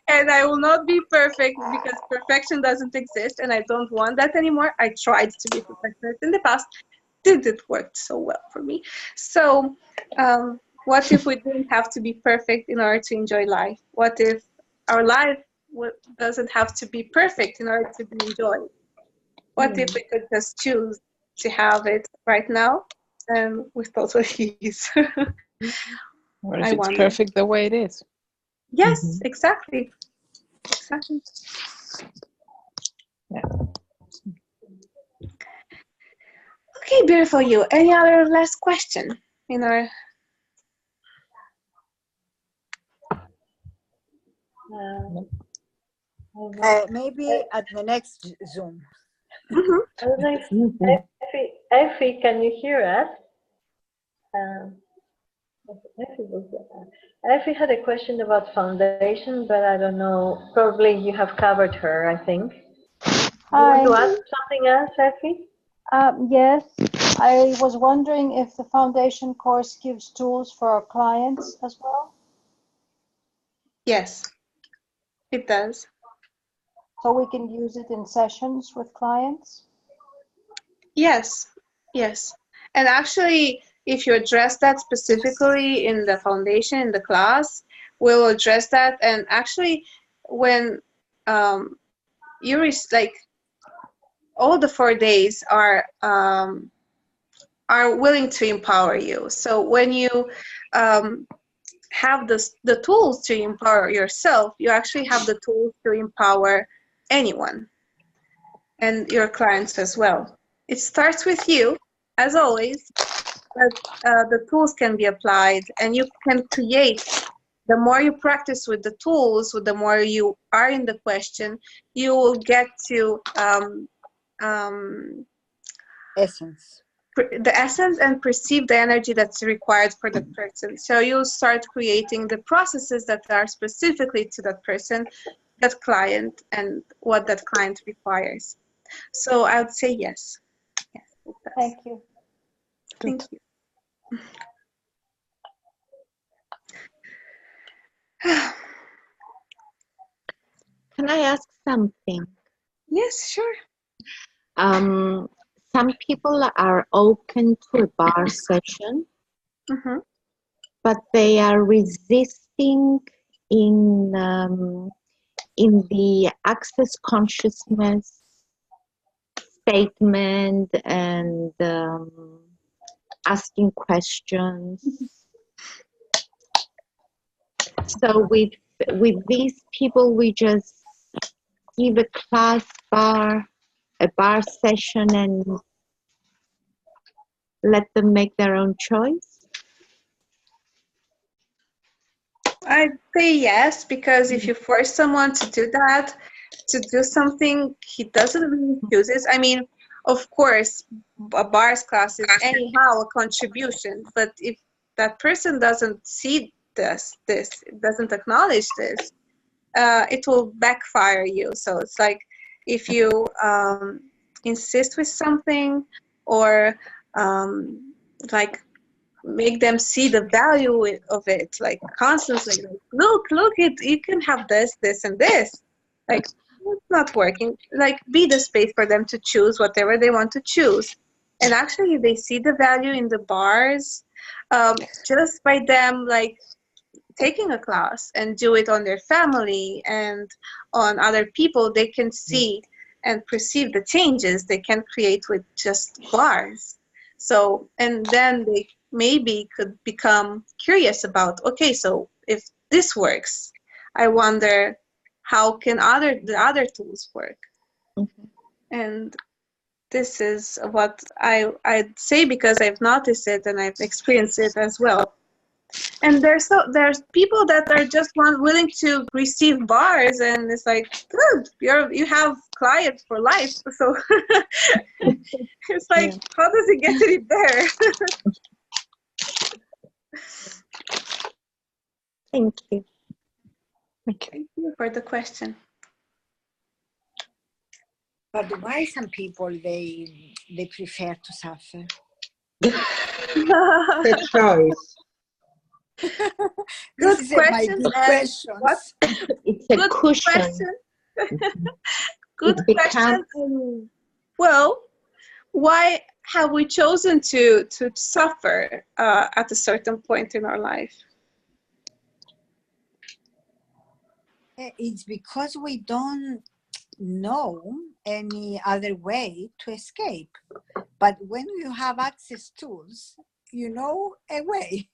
And I will not be perfect because perfection doesn't exist, and I don't want that anymore. I tried to be perfect in the past. Didn't work so well for me. So what if we didn't have to be perfect in order to enjoy life? What if our life doesn't have to be perfect in order to be enjoyed? What if we could just choose to have it right now and with total ease? Or if it's perfect the way it is. Yes, exactly. Yeah. Okay, beautiful you. Any other last question in our? Maybe at the next Zoom. Effie, can you hear us? Effie had a question about foundation, but I don't know. Probably you have covered her, I think. Hi. You want to ask something else, Effie? Yes, I was wondering if the foundation course gives tools for our clients as well. Yes, it does. So we can use it in sessions with clients? Yes. And actually, if you address that specifically in the foundation, in the class, we'll address that. And actually, when like all the 4 days are willing to empower you. So when you have the tools to empower yourself, you actually have the tools to empower anyone and your clients as well. It starts with you, as always, but the tools can be applied and you can create. The more you practice with the tools, the more you are in the question, you will get to the essence and perceive the energy that's required for the person. So you'll start creating the processes that are specifically to that person, that client and what that client requires. So I would say yes. Yes, it does. Thank you. Thank you. Can I ask something? Yes, sure. Some people are open to a bar session, Mm-hmm. but they are resisting in the access consciousness statement and asking questions. So with these people, we just give a class a bar session, and let them make their own choice. I'd say yes, because if you force someone to do that, to do something he doesn't really choose it. I mean, of course, a bars class is anyhow a contribution, but if that person doesn't see this, doesn't acknowledge this, it will backfire you. So it's like if you insist with something, or like make them see the value of it, like constantly, like, look, you can have this, and this. Like, it's not working. Like, be the space for them to choose whatever they want to choose. And actually, they see the value in the bars just by them, like, taking a class and do it on their family and on other people. They can see and perceive the changes they can create with just bars. So, and then they maybe could become curious about, okay, so if this works, I wonder how can the other tools work. Mm-hmm. And this is what I'd say, because I've noticed it and I've experienced it as well. And there's people that are just willing to receive bars, and it's like, good, you have clients for life. So it's like, Yeah. how does it get it there? Thank you. Thank you for the question. But why some people they prefer to suffer? The choice. This Good is my question. big questions. What? It's a Good cushion. question. Good It question. becomes- Well, why have we chosen to suffer at a certain point in our life? It's because we don't know any other way to escape. But when you have access tools, you know a way.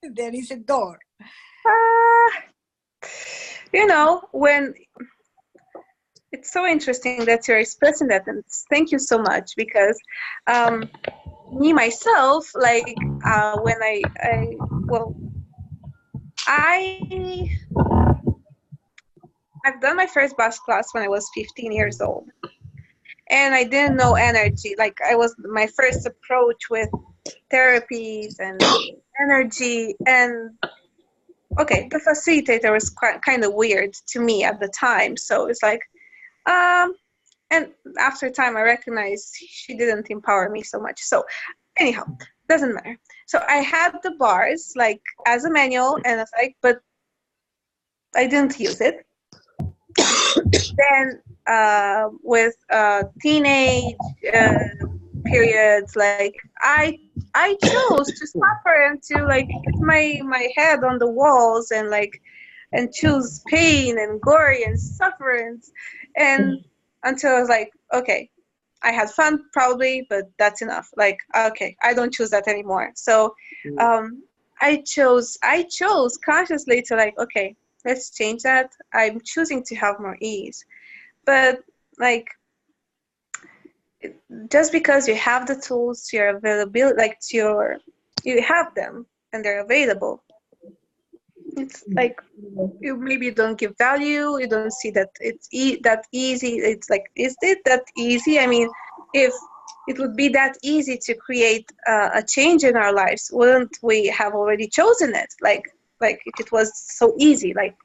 There is a door. When it's so interesting that you're expressing that, and thank you so much, because me myself, like when I've done my first bus class when I was 15 years old, and I didn't know energy. Like, I was my first approach with therapies and energy, and okay, the facilitator was kind of weird to me at the time. So it's like, and after time I recognized she didn't empower me so much. So anyhow, doesn't matter. So I had the bars like as a manual, and I was like, but I didn't use it. Then with teenage periods, like I chose to suffer and to like hit my head on the walls and like and choose pain and glory and sufferance, and until I was like, okay, I had fun probably, but that's enough. Like, okay, I don't choose that anymore. So I chose consciously to like, okay, let's change that. I'm choosing to have more ease. But like, just because you have the tools, your availability, like you have them and they're available. It's like maybe you don't give value. You don't see that it's that easy. It's like, is it that easy? I mean, if it would be that easy to create a change in our lives, wouldn't we have already chosen it? Like if it was so easy, like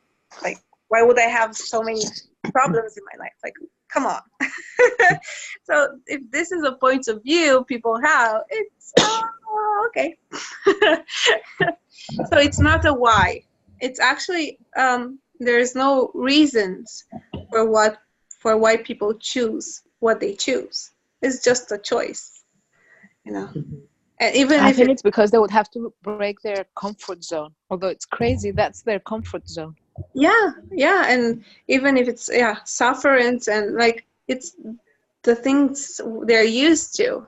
Why would I have so many problems in my life? Like, come on. So if this is a point of view people have, it's okay. So it's not a why. It's actually there's no reasons for why people choose what they choose. It's just a choice, you know. And even I if think it's because they would have to break their comfort zone. Although it's crazy, that's their comfort zone. yeah, and even if it's sufferance and like it's the things they're used to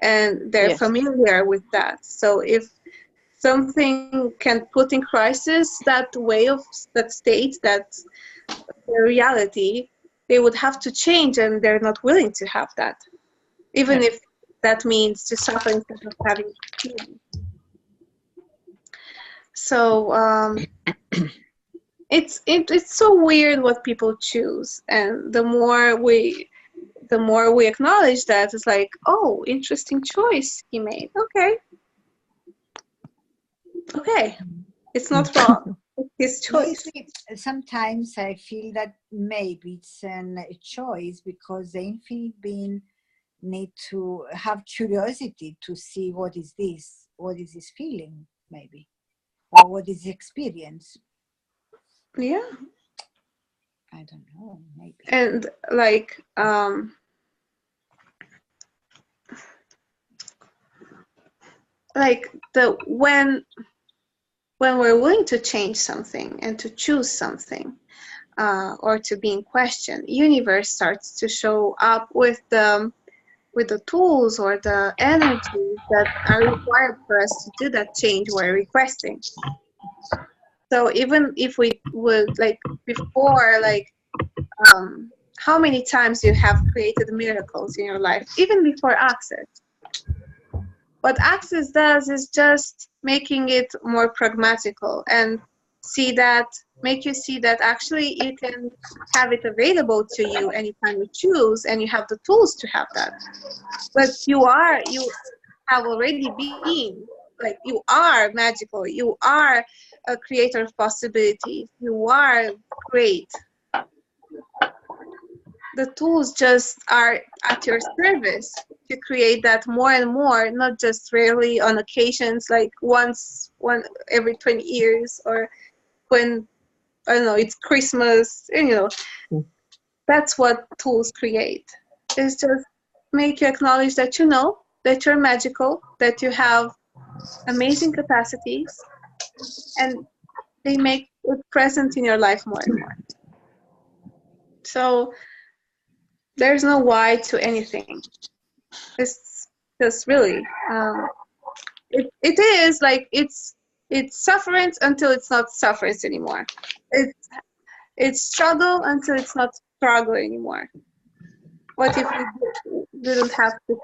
and they're Yes. familiar with that. So if something can put in crisis that way of that state, that their reality, they would have to change, and they're not willing to have that, even if that means to suffer instead of having healing. So it's so weird what people choose, and the more we acknowledge that, it's like, oh, interesting choice he made. Okay, it's not wrong. It's his choice. Maybe sometimes I feel that maybe it's a choice because the infinite being need to have curiosity to see what is this feeling, maybe, or what is the experience. Yeah. I don't know, maybe. And like when we're willing to change something and to choose something, or to be in question, universe starts to show up with the tools or the energies that are required for us to do that change we're requesting. So even if we would, like before, like how many times you have created miracles in your life, even before Access. What Access does is just making it more pragmatical and make you see that actually you can have it available to you anytime you choose, and you have the tools to have that. But you have already been, like, you are magical, you are a creator of possibilities, you are great. The tools just are at your service to create that more and more, not just rarely on occasions, like one every 20 years, or when, I don't know, it's Christmas, and that's what tools create. It's just make you acknowledge that that you're magical, that you have amazing capacities, and they make it present in your life more and more. So there's no why to anything. It's just really, it is like it's sufferance until it's not sufferance anymore. It's struggle until it's not struggle anymore. What if we didn't have to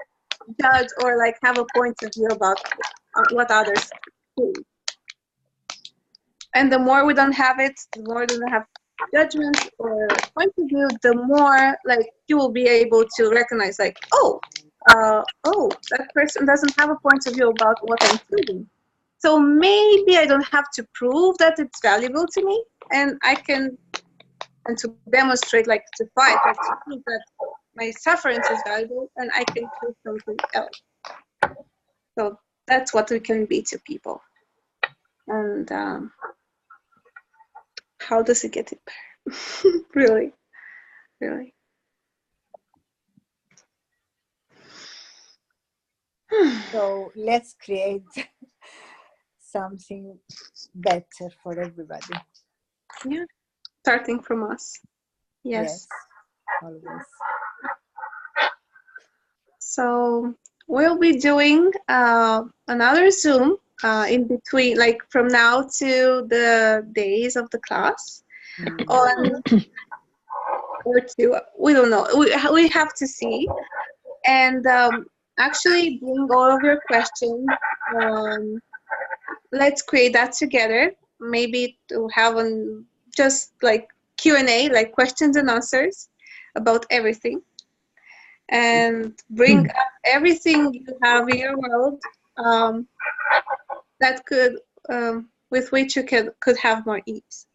judge or like have a point of view about what others do? And the more we don't have it, the more we don't have judgment or point of view, the more like you will be able to recognize, like, oh, that person doesn't have a point of view about what I'm feeling. So maybe I don't have to prove that it's valuable to me, and I can, and to demonstrate, like to fight, like to prove that my sufferance is valuable, and I can choose something else. So that's what we can be to people. And how does it get it better? Really, really. So let's create something better for everybody. Yeah, starting from us. Yes. Always. So we'll be doing another Zoom in between, like from now to the days of the class, on or two. We don't know. We have to see, and actually bring all of your questions. Let's create that together. Maybe to have just like Q&A, like questions and answers about everything, and bring up everything you have in your world that could, with which you could have more ease.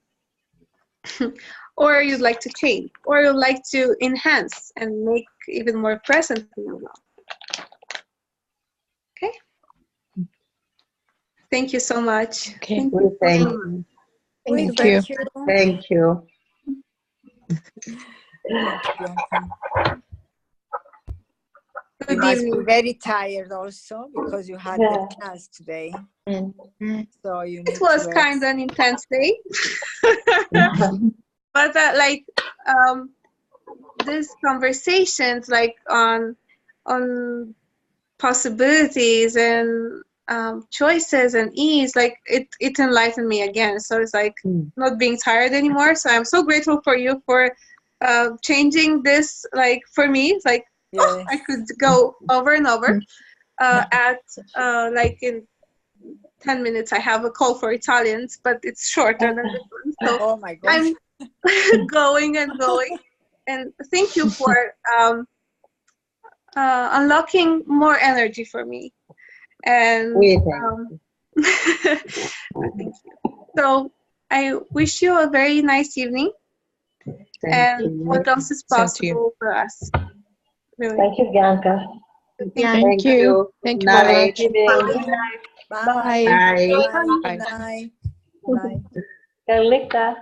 or you'd like to change, or you'd like to enhance and make even more present in your life. Okay. Thank you so much. Okay. Thank you. We Thank you. thank you. Thank you. Thank you, Bianca. You Good must be evening. very tired also because you had Yeah. the class today. And So you need It was to kind of an intense day, but these conversations like on possibilities and choices and ease, like it enlightened me again. So it's like not being tired anymore. So I'm so grateful for you for changing this. Like for me, it's like Yes. I could go over and over. At like in 10 minutes, I have a call for Italians, but it's shorter than this one. So Oh my gosh. I'm going and going. And thank you for unlocking more energy for me. And We thank thank you. So I wish you a very nice evening. And you. what else is Same to you. possible for us? Really. Thank you, Bianca. Thank you. Thank you very Night. much. Good evening. Bye. Bye. Bye. Bye. Good night. Good night. Carlita.